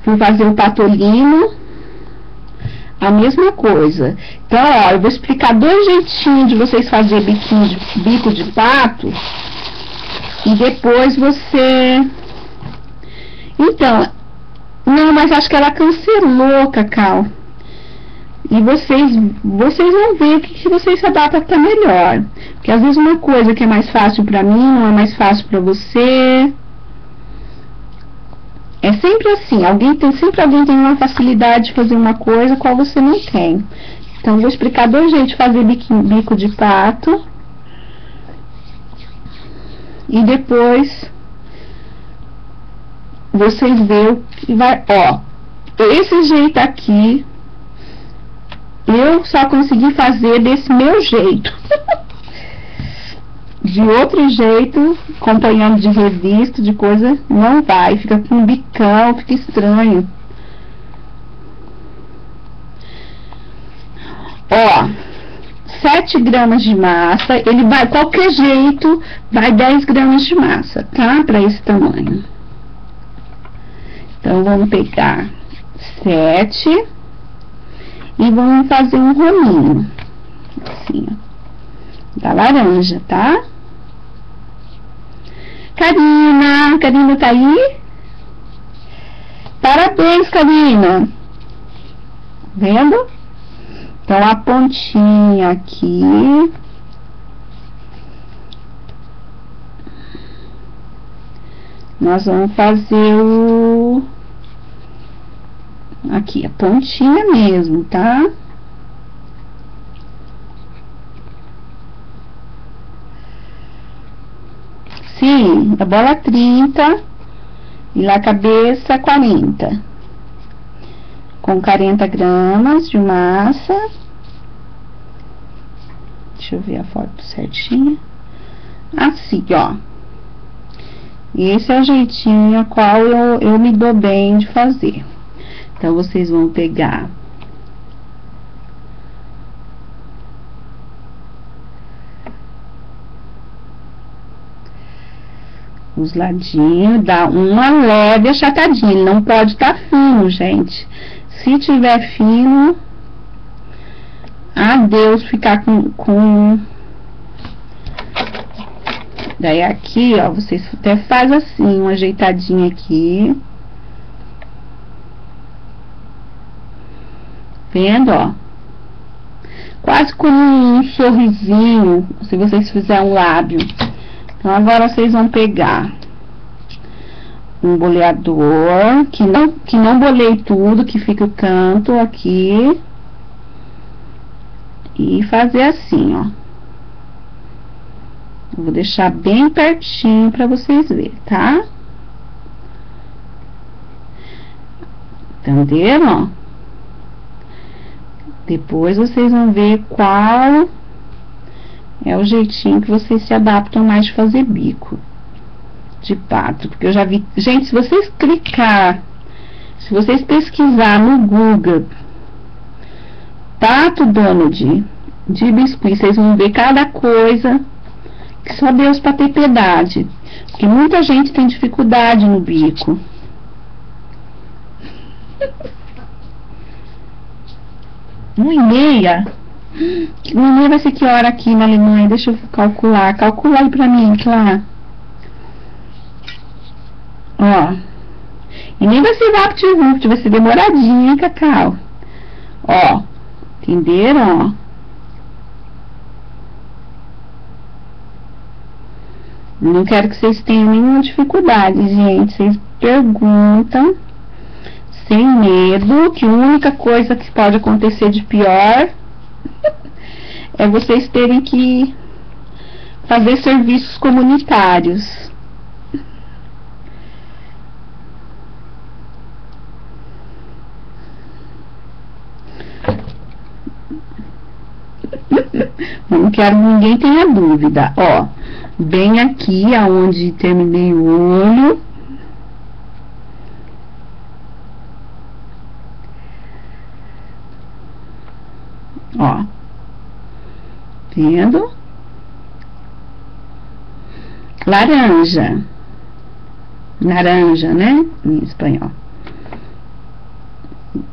fui fazer o patolino, a mesma coisa. Então, ó, eu vou explicar 2 jeitinhos de vocês fazerem bico de pato. E depois você... Então, não, mas acho que ela cancelou, Cacau. E vocês vão ver o que vocês se adaptam que tá melhor. Porque às vezes uma coisa que é mais fácil pra mim, não é mais fácil pra você. É sempre assim, sempre alguém tem uma facilidade de fazer uma coisa qual você não tem. Então, vou explicar 2 jeitos de fazer bico de pato. E depois, vocês veem o que vai... Ó, esse jeito aqui, eu só consegui fazer desse meu jeito. De outro jeito, acompanhando de revista, de coisa, não vai. Fica com um bicão, fica estranho. Ó, 7 gramas de massa. Ele vai, qualquer jeito, vai 10 gramas de massa, tá? Pra esse tamanho. Então, vamos pegar 7 e vamos fazer um rolinho. Assim, ó. Da laranja, tá? Karina tá aí? Parabéns, Karina. Vendo? Então, a pontinha aqui. Nós vamos fazer o... Aqui, a pontinha mesmo, tá? Sim, a bola 30 e lá a cabeça 40. Com 40 gramas de massa. Deixa eu ver a foto certinha. Assim, ó. Esse é o jeitinho a qual eu me dou bem de fazer. Então, vocês vão pegar os ladinhos, dá uma leve achatadinha. Ele não pode estar fino, gente. Se tiver fino, adeus ficar com... Daí aqui, ó, vocês até faz assim, uma ajeitadinha aqui. Vendo, ó? Quase como um sorrisinho, se vocês fizerem um lábio. Então, agora vocês vão pegar um boleador, que não bolei tudo, que fica o canto aqui. E fazer assim, ó. Eu vou deixar bem pertinho pra vocês verem, tá? Entenderam, ó? Depois vocês vão ver qual é o jeitinho que vocês se adaptam mais de fazer bico de pato. Porque eu já vi... Gente, se vocês pesquisar no Google Pato Donald de biscuit, vocês vão ver cada coisa que só Deus pra ter piedade. Porque muita gente tem dificuldade no bico. 1h30? 1h30 vai ser que hora aqui na Alemanha? Deixa eu calcular. Calcula aí pra mim, claro. Ó. E nem vai ser VaptVupt, vai ser demoradinho, hein, Cacau? Ó. Entenderam, ó? Não quero que vocês tenham nenhuma dificuldade, gente. Vocês perguntam sem medo, que a única coisa que pode acontecer de pior é vocês terem que fazer serviços comunitários. Eu não quero que ninguém tenha dúvida. Ó, bem aqui aonde terminei o olho. Ó, vendo? Laranja. Laranja, né? Em espanhol.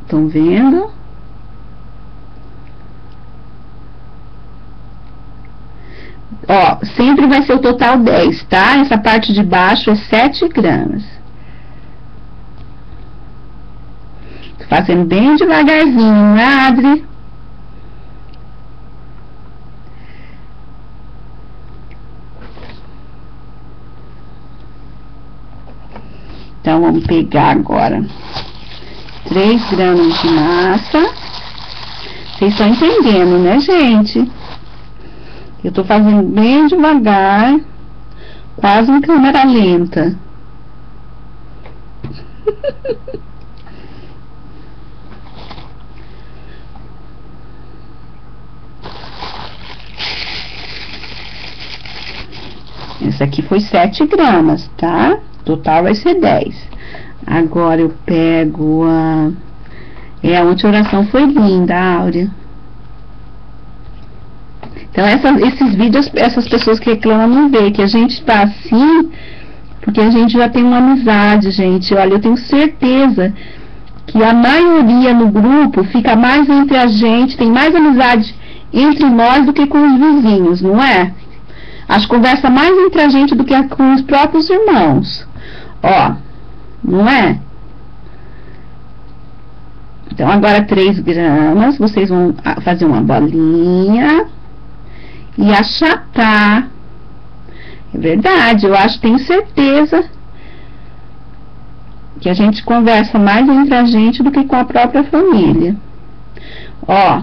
Estão vendo? Ó, sempre vai ser o total 10, tá? Essa parte de baixo é 7 gramas. Tô fazendo bem devagarzinho, né, Adri? Então, vamos pegar agora 3 gramas de massa. Vocês estão entendendo, né, gente? Eu tô fazendo bem devagar, quase em câmera lenta. Essa aqui foi 7 gramas, tá? Total vai ser 10. Agora eu pego a... a última oração foi linda, Áurea. Então, esses vídeos, essas pessoas que reclamam não vê que a gente tá assim, porque a gente já tem uma amizade, gente. Olha, eu tenho certeza que a maioria no grupo fica mais entre a gente, tem mais amizade entre nós do que com os vizinhos, não é? Acho que conversa mais entre a gente do que com os próprios irmãos. Ó, não é? Então, agora 3 gramas, vocês vão fazer uma bolinha e achatar. É verdade, eu acho, tenho certeza que a gente conversa mais entre a gente do que com a própria família. Ó.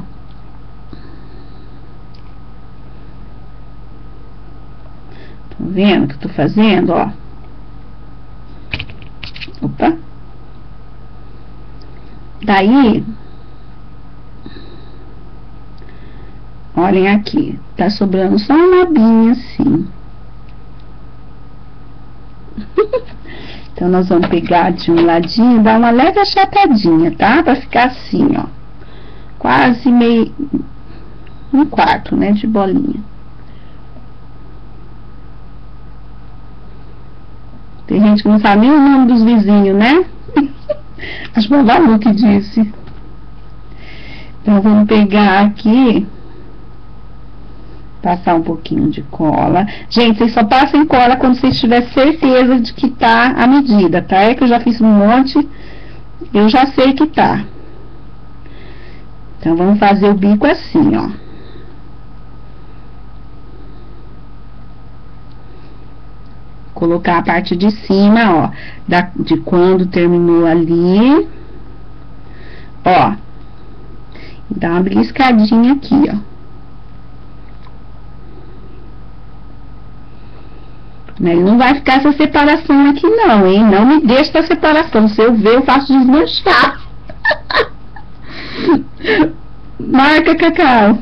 Estão vendo o que eu tô fazendo, ó? Opa. Daí, olhem aqui, tá sobrando só uma abinha assim. Então, nós vamos pegar de um ladinho, dar uma leve achatadinha, tá? Pra ficar assim, ó. Quase meio... 1/4, né, de bolinha. Tem gente que não sabe nem o nome dos vizinhos, né? Acho que foi o Valu que disse. Então, vamos pegar aqui, passar um pouquinho de cola. Gente, vocês só passam cola quando vocês tiverem certeza de que tá a medida, tá? É que eu já fiz um monte, eu já sei que tá. Então, vamos fazer o bico assim, ó. Colocar a parte de cima, ó, de quando terminou ali, ó, e dar uma beliscadinha aqui, ó. Ele não vai ficar essa separação aqui não, hein? Não me deixa essa separação, se eu ver eu faço desmanchar. Marca, Cacau.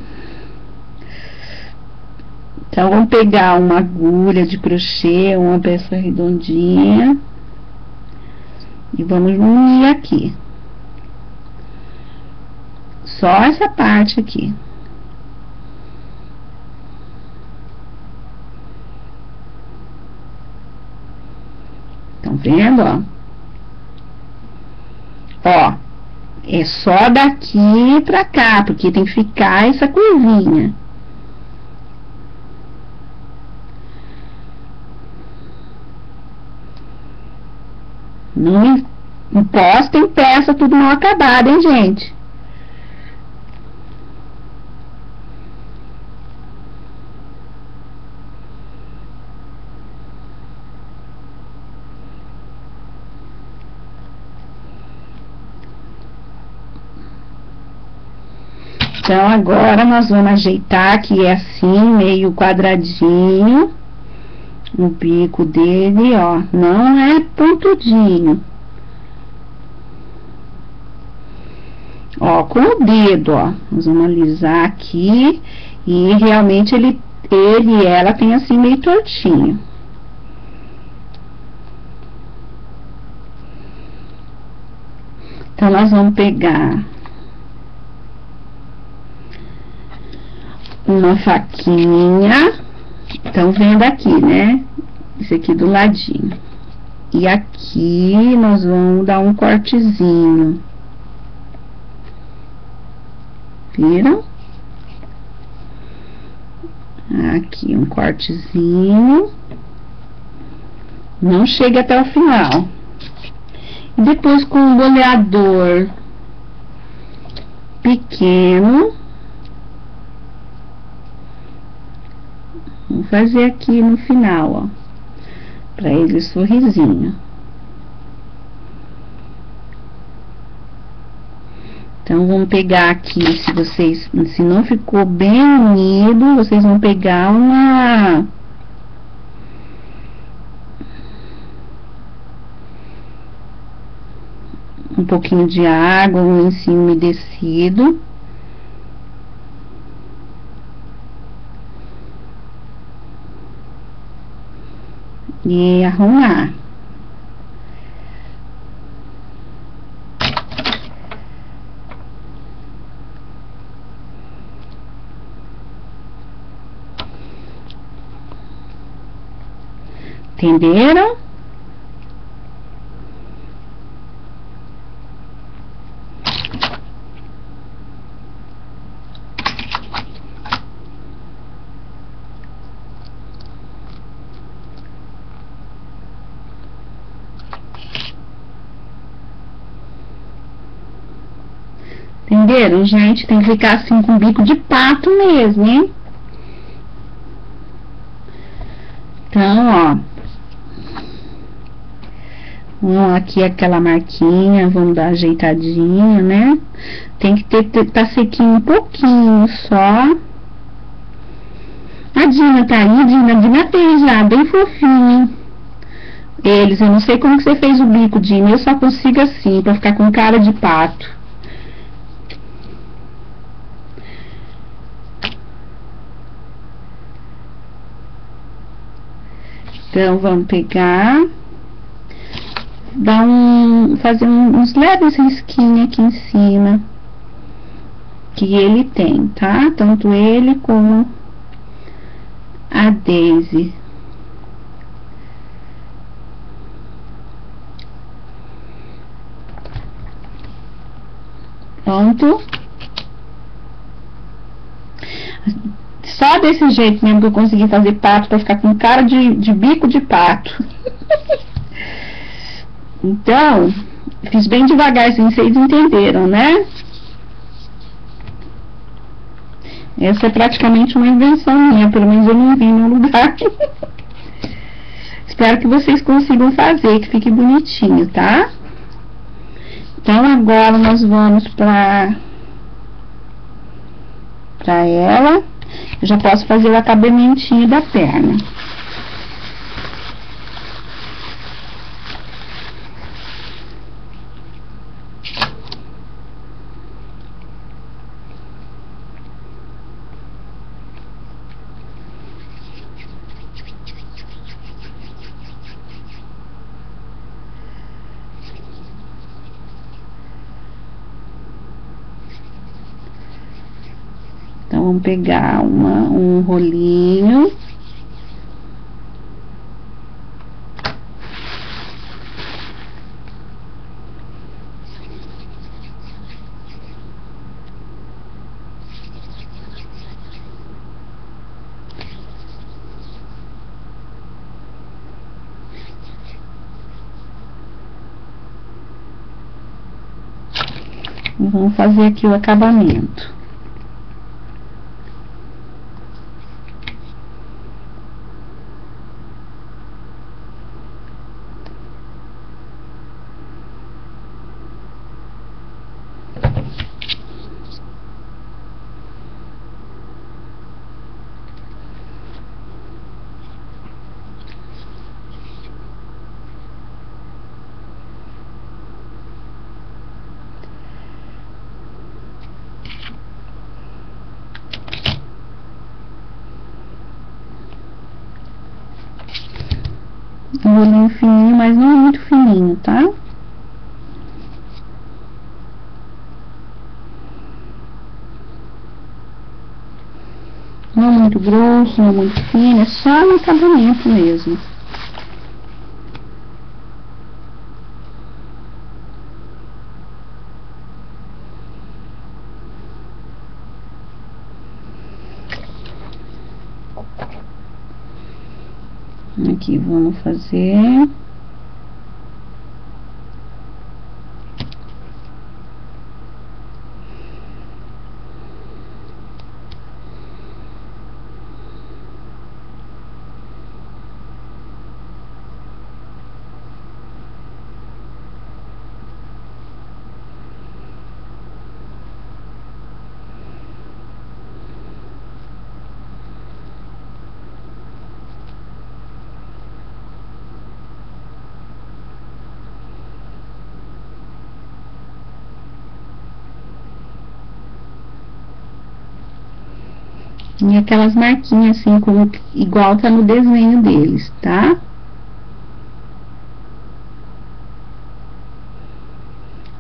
Então, vamos pegar uma agulha de crochê, uma peça redondinha. E vamos unir aqui. Só essa parte aqui. Estão vendo, ó? Ó, é só daqui pra cá, porque tem que ficar essa curvinha. Não impostem peça tudo mal acabado, hein, gente? Então, agora nós vamos ajeitar aqui assim, meio quadradinho. O bico dele, ó, não é pontudinho. Ó, com o dedo, ó. Nós vamos alisar aqui. E realmente ele e ela tem assim meio tortinho. Então, nós vamos pegar uma faquinha. Estão vendo aqui, né? Esse aqui do ladinho. E aqui nós vamos dar um cortezinho. Viram? Aqui um cortezinho. Não chega até o final. E depois com um boleador pequeno, vamos fazer aqui no final, ó, pra ele sorrisinho. Então, vamos pegar aqui, se não ficou bem unido, vocês vão pegar um pouquinho de água, um lencinho umedecido. E arrumar. Entenderam? Entenderam, gente? Tem que ficar assim com bico de pato mesmo, hein? Então, ó. Aqui aquela marquinha, vamos dar ajeitadinha, né? Tem que tá sequinho um pouquinho só. A Dina tá aí, Dina fez já, bem fofinho. Eu não sei como que você fez o bico, Dina, eu só consigo assim, pra ficar com cara de pato. Então, vamos pegar, fazer uns leves risquinhos aqui em cima, que ele tem, tá? Tanto ele como a Daisy. Pronto. Só desse jeito mesmo que eu consegui fazer pato, pra ficar com cara de bico de pato. Então, fiz bem devagarzinho, vocês entenderam, né? Essa é praticamente uma invenção minha, pelo menos eu não vi no lugar. Espero que vocês consigam fazer, que fique bonitinho, tá? Então, agora nós vamos pra ela. Eu já posso fazer o acabamentinho da perna. Então, vamos pegar um rolinho. E vamos fazer aqui o acabamento. Um olhinho fininho, mas não muito fininho, tá? Não muito grosso, não muito fino, é só no acabamento mesmo. Aqui vamos fazer. E aquelas marquinhas assim, como, igual tá no desenho deles, tá?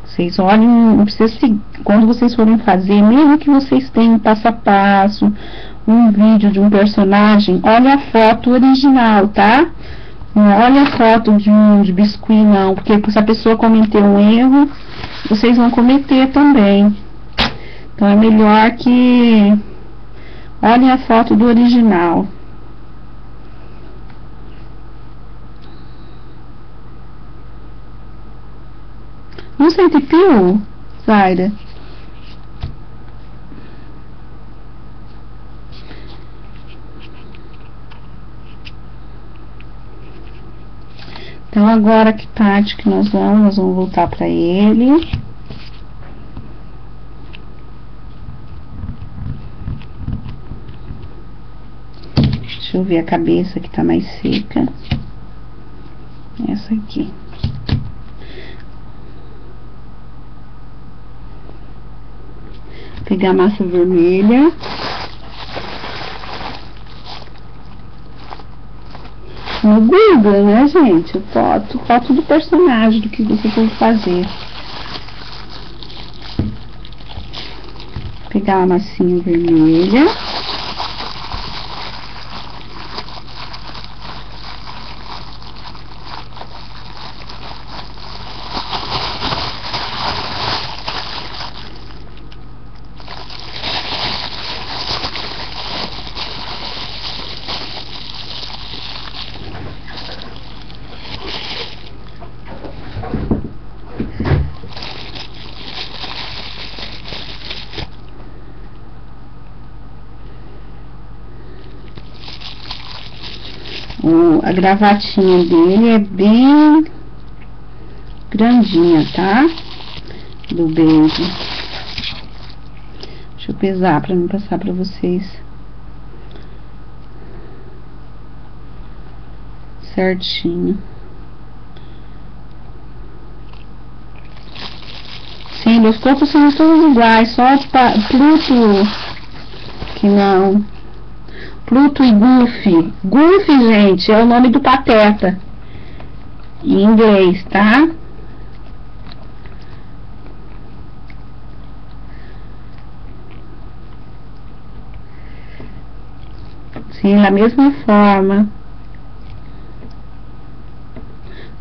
Vocês olhem, não precisa se, quando vocês forem fazer, mesmo que vocês tenham passo a passo, um vídeo de um personagem, olha a foto original, tá? Não olha a foto de biscuit não, porque se a pessoa cometer um erro, vocês vão cometer também. Então é melhor que olhem a foto do original. Não sente fio, Zaira? Então agora que parte que nós vamos voltar para ele. Deixa eu ver a cabeça que tá mais seca. Essa aqui. Pegar a massa vermelha. No Google, né, gente? Foto do personagem, do que você tem que fazer. Pegar a massinha vermelha. A gravatinha dele é bem grandinha, tá? Do beijo. Deixa eu pesar pra não passar pra vocês certinho. Sim, meus corpos são todos iguais, só Pluto que não. Pluto e Goofy. Goofy, gente, é o nome do Pateta em inglês, tá? Sim, da mesma forma.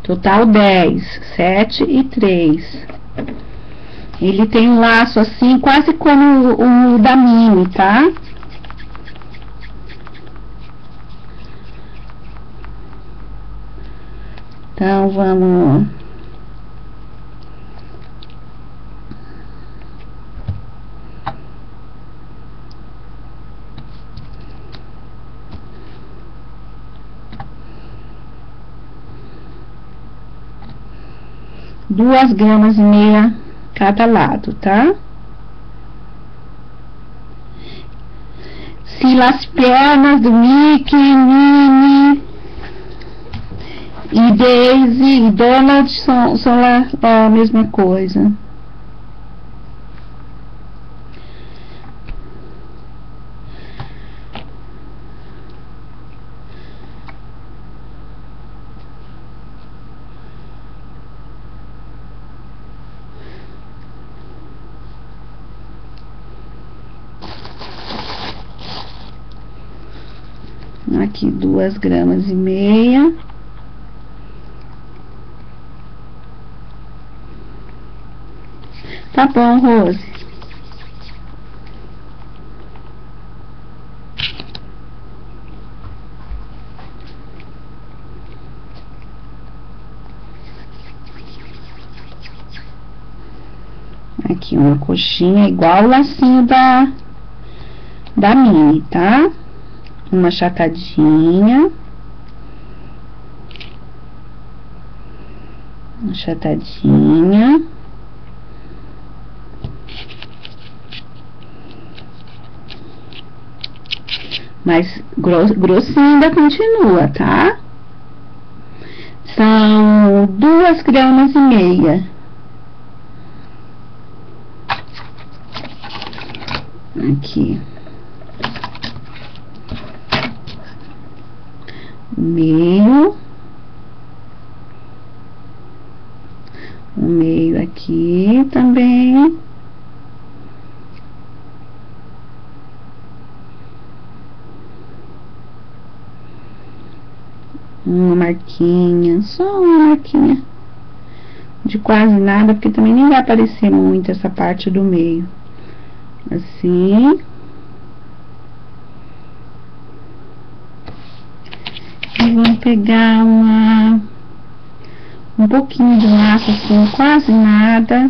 Total 10, 7 e 3. Ele tem um laço assim, quase como o da Mini, tá? Então, vamos... Duas gramas e meia cada lado, tá? Se as pernas do Mickey, Minnie e Daisy e Donald são a mesma coisa. aqui 2,5 gramas. Tá bom, Rose. Aqui uma coxinha igual o lacinho da mini, tá? Uma achatadinha. Uma achatadinha. Mas grossinho ainda continua, tá? São 2,5 gramas. Aqui. O meio aqui também. Uma marquinha, só uma marquinha de quase nada, porque também nem vai aparecer muito essa parte do meio. Assim. E vamos pegar um pouquinho de laço, assim, quase nada.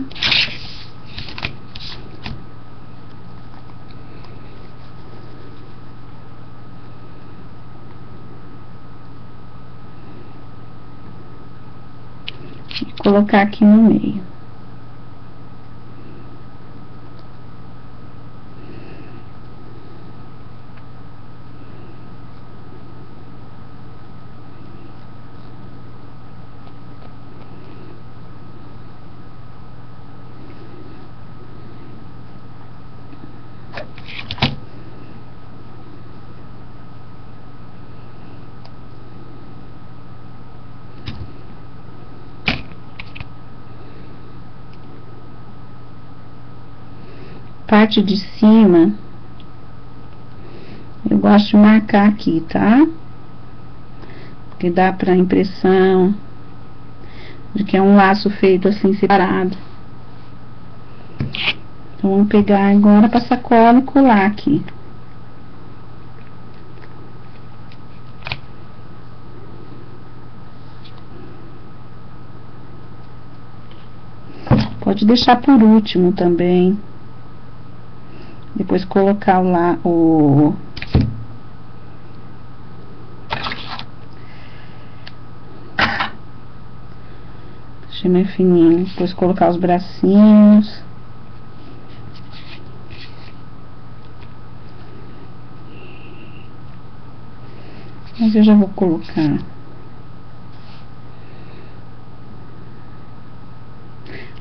E colocar aqui no meio. Parte de cima, eu gosto de marcar aqui, tá? Porque dá pra impressão de que é um laço feito assim separado. Então vamos pegar agora pra sacola e colar aqui. Pode deixar por último também. Depois colocar lá o deixa mais fininho. Depois colocar os bracinhos. Mas eu já vou colocar.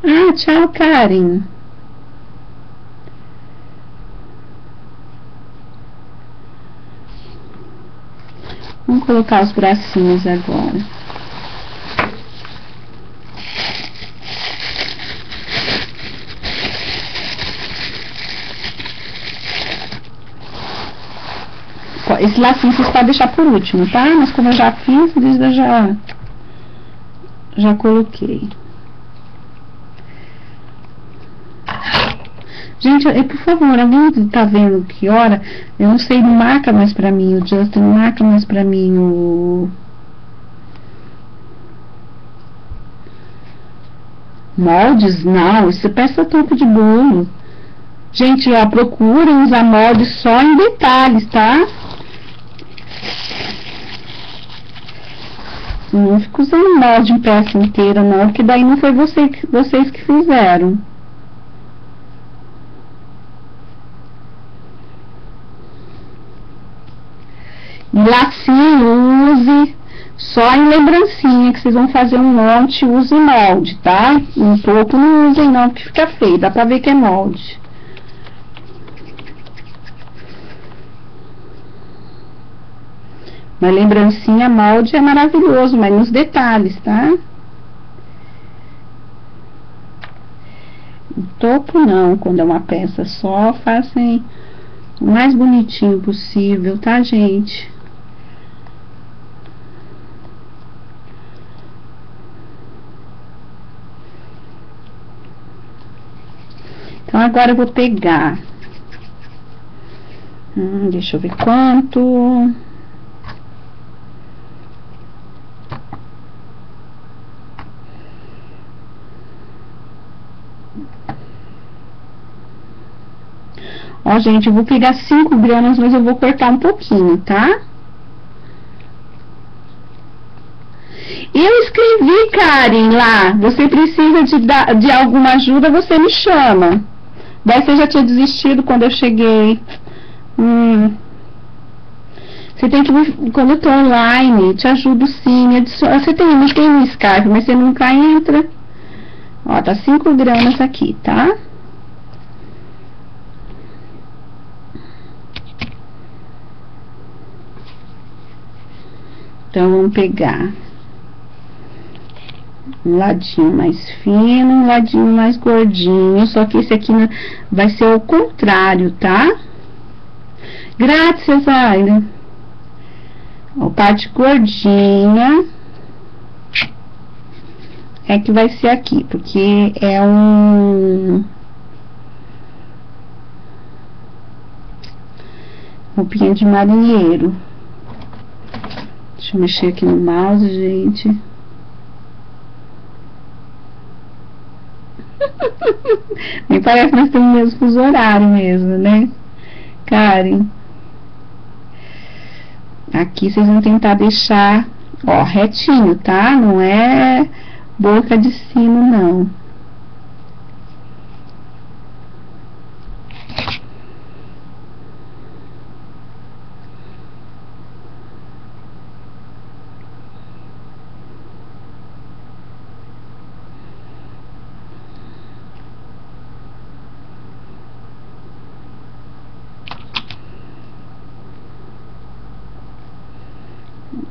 Ah, tchau, Karen. Vamos colocar os bracinhos agora. Esse lacinho vocês podem deixar por último, tá? Mas como eu já fiz, eu já coloquei. Gente, por favor, alguém tá vendo que hora? Eu não sei, não marca mais pra mim o Justin, não marca mais pra mim o moldes. Não, isso é peça topo de bolo. Gente, ó, procurem usar moldes só em detalhes, tá? Não fica usando molde em peça inteira, não, porque daí não foi vocês que fizeram. E lacinho, use só em lembrancinha, que vocês vão fazer um monte, use molde, tá? Um pouco não usem não, porque fica feio, dá pra ver que é molde. Mas lembrancinha, molde é maravilhoso, mas nos detalhes, tá? O topo não, quando é uma peça só, façam o mais bonitinho possível, tá, gente? Então, agora eu vou pegar. Deixa eu ver quanto. Ó, gente, eu vou pegar 5 gramas, mas eu vou cortar um pouquinho, tá? Eu escrevi, Karen, lá. Você precisa de alguma ajuda, você me chama. Daí você já tinha desistido quando eu cheguei. Você tem que me... Quando eu tô online, te ajudo sim. Você não tem um Skype, mas você nunca entra. Ó, tá 5 gramas aqui, tá? Então, vamos pegar um ladinho mais fino, um ladinho mais gordinho. Só que esse aqui vai ser o contrário, tá? Grátis, Aida. A parte gordinha é que vai ser aqui, porque é roupinha de marinheiro. Deixa eu mexer aqui no mouse, gente. Nem parece que nós temos o mesmo fuso horário mesmo, né, Karen? Aqui vocês vão tentar deixar, ó, retinho, tá? Não é boca de sino, não.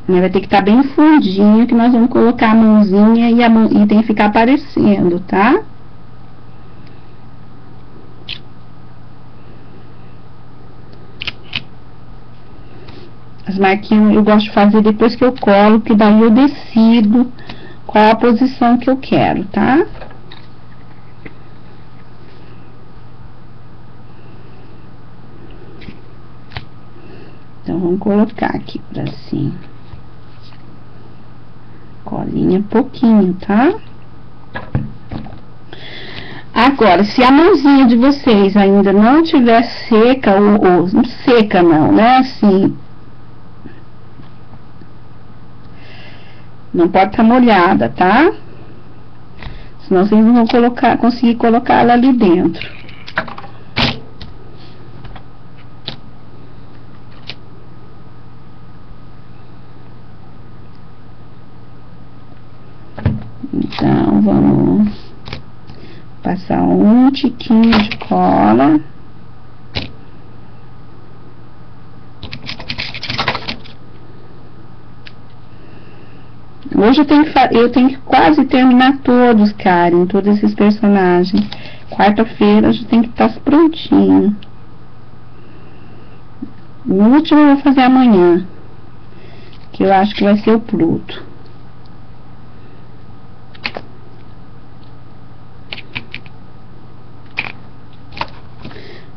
Vai ter que estar bem fundinho, que nós vamos colocar a mãozinha e tem que ficar aparecendo, tá? As marquinhas eu gosto de fazer depois que eu colo, que daí eu decido qual a posição que eu quero, tá? Então, vamos colocar aqui pra cima. Colinha pouquinho, tá? Agora, se a mãozinha de vocês ainda não tiver seca, ou não seca não, né? Assim, não pode estar molhada, tá? Senão vocês não vão conseguir colocar ela ali dentro. Então, vamos passar um tiquinho de cola. Hoje eu tenho que quase terminar todos, Karen, todos esses personagens. Quarta-feira já tem que estar prontinho. O último eu vou fazer amanhã, que eu acho que vai ser o Pluto.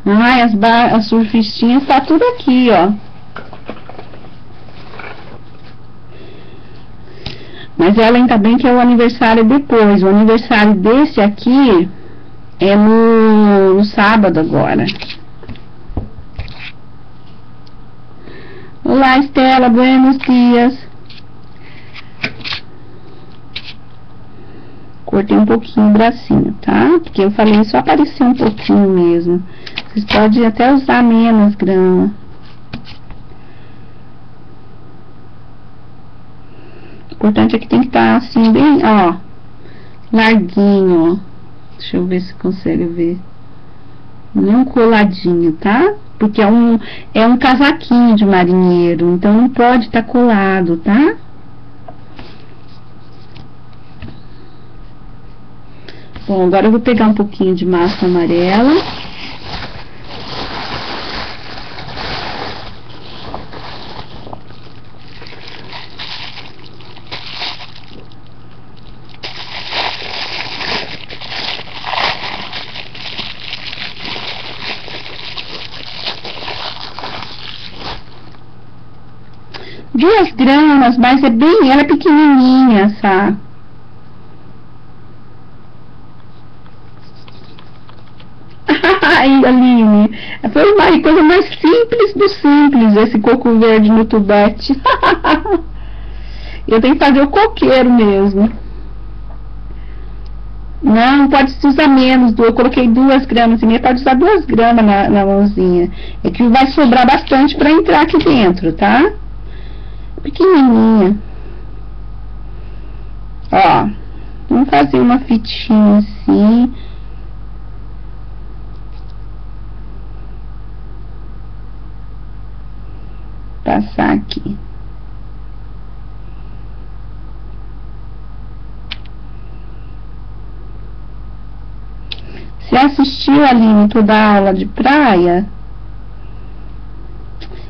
Ai, as surfistinhas tá tudo aqui, ó. Mas ela ainda bem que é o aniversário depois. O aniversário desse aqui é no sábado agora. Olá, Estela, buenos dias. Cortei um pouquinho o bracinho, tá? Porque eu falei só apareceu um pouquinho mesmo. Vocês podem até usar menos grama. O importante é que tem que estar assim, bem, ó, larguinho, ó. Deixa eu ver se consegue ver. Não coladinho, tá? Porque é um casaquinho de marinheiro, então não pode estar colado, tá? Bom, agora eu vou pegar um pouquinho de massa amarela. 2 gramas, mas ela é pequenininha, sabe? Ai, Aline, foi uma coisa mais simples do simples, esse coco verde no tubete. Eu tenho que fazer o coqueiro mesmo. Não, pode usar menos. Eu coloquei 2 gramas e meia, pode usar 2 gramas na mãozinha. É que vai sobrar bastante para entrar aqui dentro, tá? Pequenininha. Ó, vamos fazer uma fitinha assim. Passar aqui. Você assistiu, Aline, toda a aula de praia?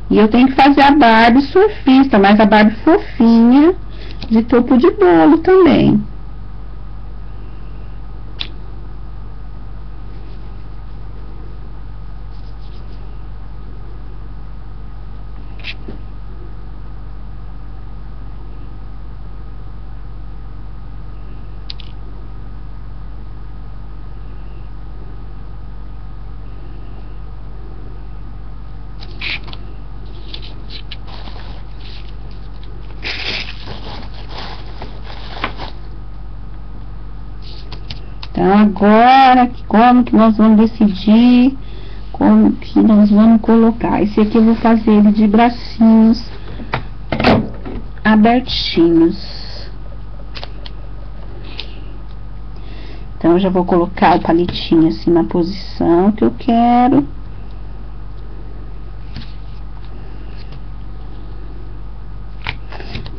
E eu tenho que fazer a Barbie surfista, mas a Barbie fofinha de topo de bolo também. Então, agora, como que nós vamos decidir como que nós vamos colocar? Esse aqui eu vou fazer ele de bracinhos abertinhos. Então, eu já vou colocar o palitinho assim na posição que eu quero.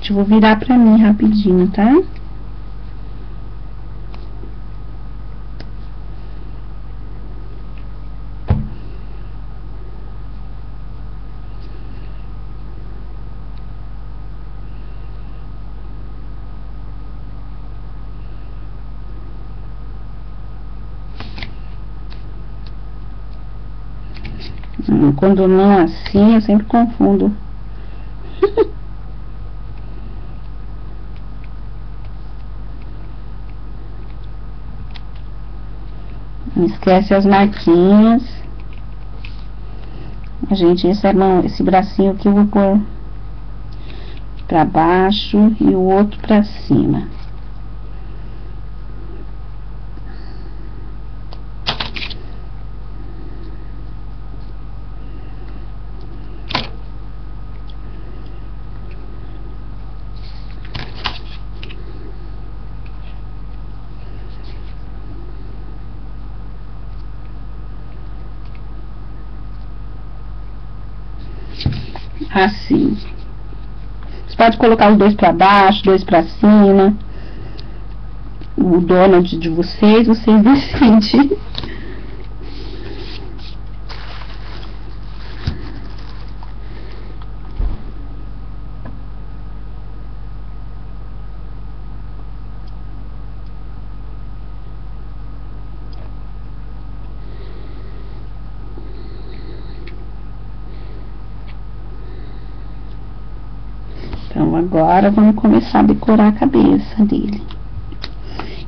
Eu vou virar pra mim rapidinho, tá? Quando não é assim, eu sempre confundo. Não esquece as marquinhas. Gente, esse bracinho aqui eu vou pôr pra baixo e o outro pra cima. Assim. Você pode colocar os dois pra baixo, dois pra cima. O Donald de vocês decidem. Então, agora vamos começar a decorar a cabeça dele.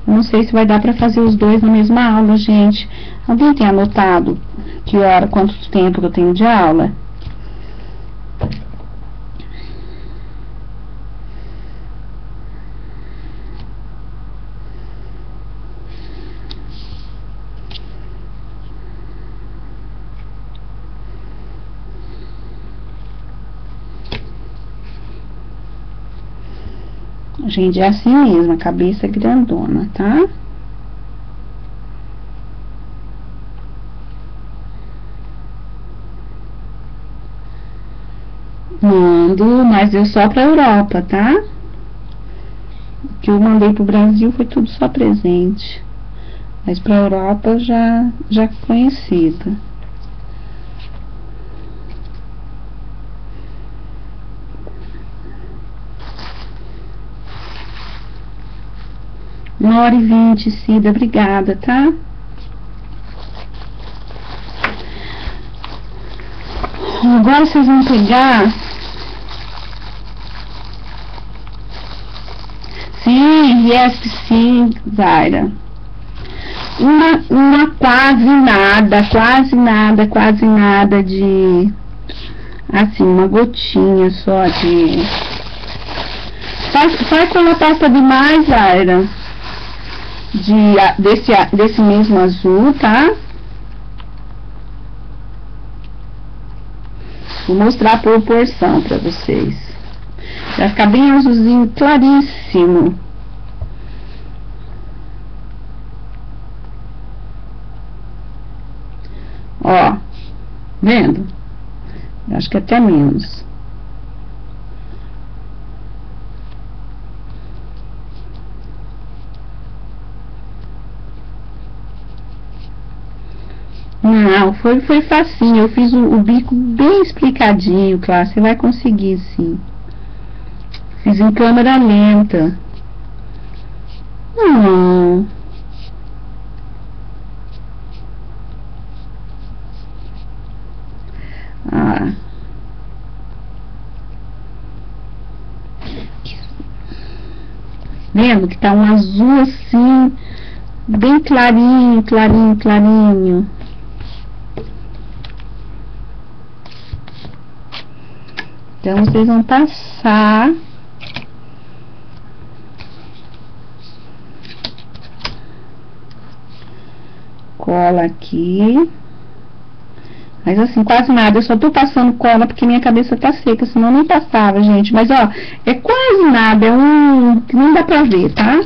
Eu não sei se vai dar pra fazer os dois na mesma aula, gente. Alguém tem anotado que hora, quanto tempo que eu tenho de aula? Gente, é assim mesmo, a cabeça é grandona, tá? Mando, mas eu só pra Europa, tá? O que eu mandei pro Brasil foi tudo só presente. Mas pra Europa já conhecida. Uma hora e 20, Cida, obrigada, tá? Agora vocês vão pegar yes, sim, Zaira. Uma quase nada de, assim, uma gotinha só de, faz quando passa demais, Zaira, desse mesmo azul, tá? Vou mostrar a proporção pra vocês. Vai ficar bem azulzinho, claríssimo. Ó, vendo? Acho que até menos. Não, foi facinho. Eu fiz o bico bem explicadinho, claro. Você vai conseguir, sim. Fiz em câmera lenta. Não. Ah. Vendo que tá um azul assim, bem clarinho, clarinho, clarinho. Então, vocês vão passar cola aqui. Mas assim, quase nada. Eu só tô passando cola porque minha cabeça tá seca, senão não passava, gente. Mas, ó, é quase nada. É um que não dá pra ver, tá?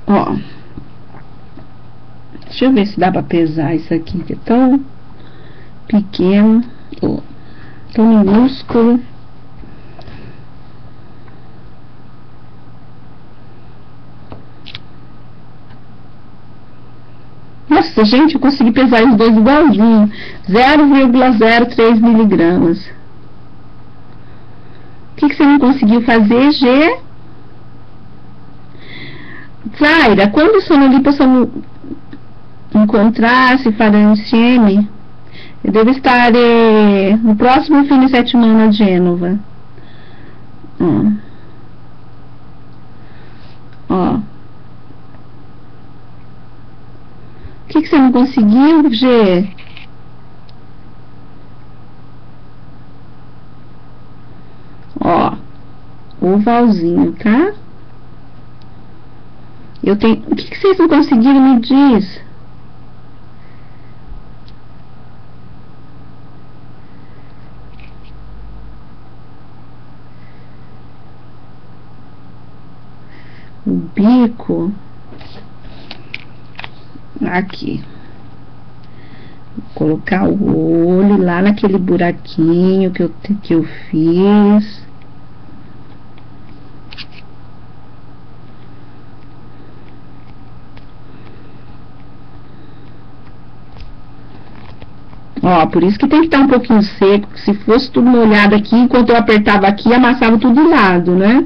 Ó. Deixa eu ver se dá pra pesar isso aqui, que é tão pequeno. Ó, tão minúsculo. Nossa, gente, eu consegui pesar os dois igualzinho. 0,03 miligramas. O que você não conseguiu fazer, G? Zaira, quando o sonolipo encontrar-se para insieme, eu devo estar no próximo fim de settimana a Gênova. Ó. O que você não conseguiu, G? Ó, ovalzinho, tá? Eu tenho... O que vocês não conseguiram, me diz? O bico... Aqui. Vou colocar o olho lá naquele buraquinho que eu fiz. Ó, por isso que tem que estar um pouquinho seco. Se fosse tudo molhado aqui, enquanto eu apertava aqui, amassava tudo de lado, né?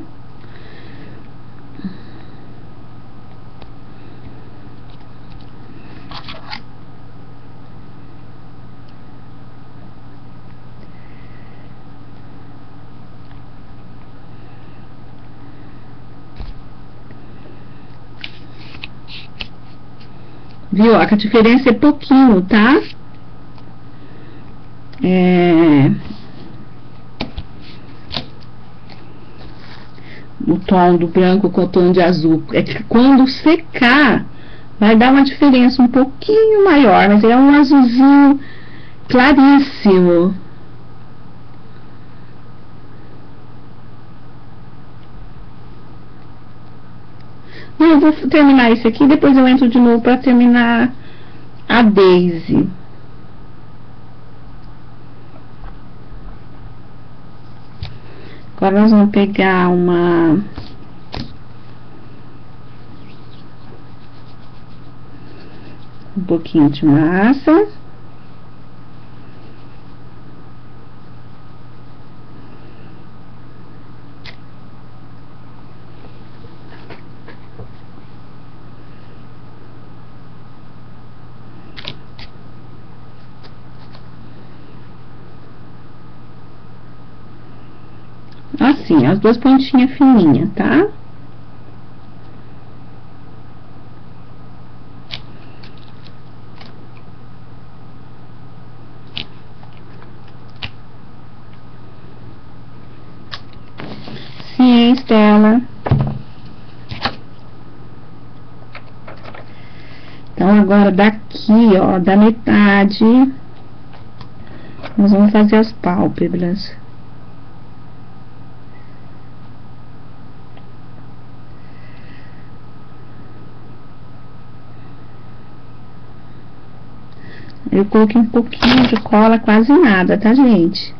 Viu? A diferença é pouquinho, tá? O tom do branco com o tom de azul. É que quando secar, vai dar uma diferença um pouquinho maior, mas é um azulzinho claríssimo. Não, eu vou terminar esse aqui, depois eu entro de novo para terminar a Daisy. Agora nós vamos pegar um pouquinho de massa. Assim, as duas pontinhas fininhas, tá? Sim, Estela. Então, agora daqui, ó, da metade, nós vamos fazer as pálpebras. Eu coloquei um pouquinho de cola, quase nada, tá, gente?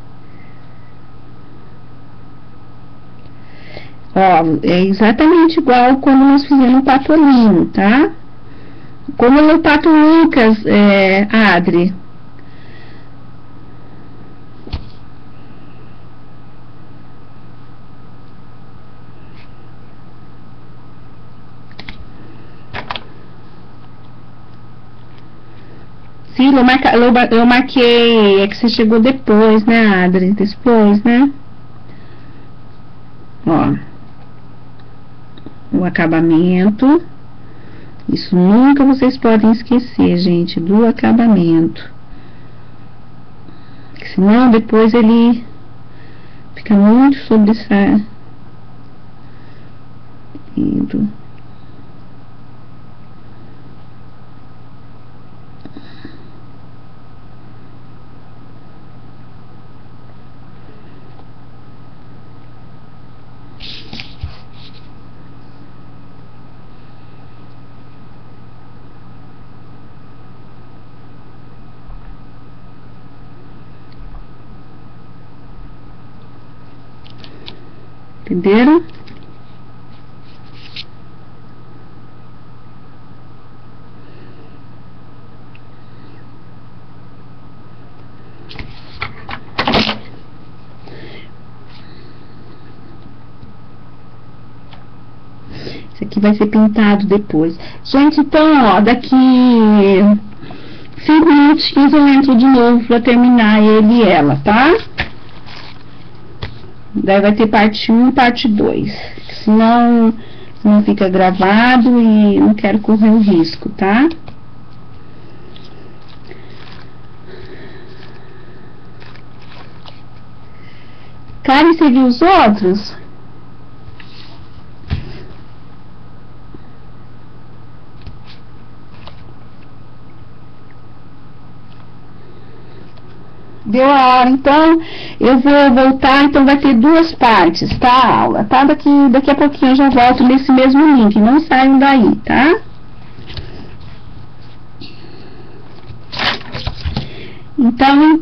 Ó, é exatamente igual quando nós fizemos o Patolino, tá? Como no Pato Lucas, Adri. Sim, eu marquei, é que você chegou depois, né, Adri? Depois, né? Ó, o acabamento. Isso nunca vocês podem esquecer, gente, do acabamento. Porque senão depois ele fica muito sobressaído. Entenderam? Esse aqui vai ser pintado depois. Gente, então, ó, daqui 5 minutinhos eu entro de novo pra terminar ele e ela, tá? Daí vai ter parte 1 e parte 2. Senão não fica gravado e não quero correr o risco, tá? Karen, você viu os outros? Deu a hora, então eu vou voltar, então vai ter 2 partes, tá, a aula, tá? Daqui a pouquinho eu já volto nesse mesmo link, não saiam daí, tá? Então,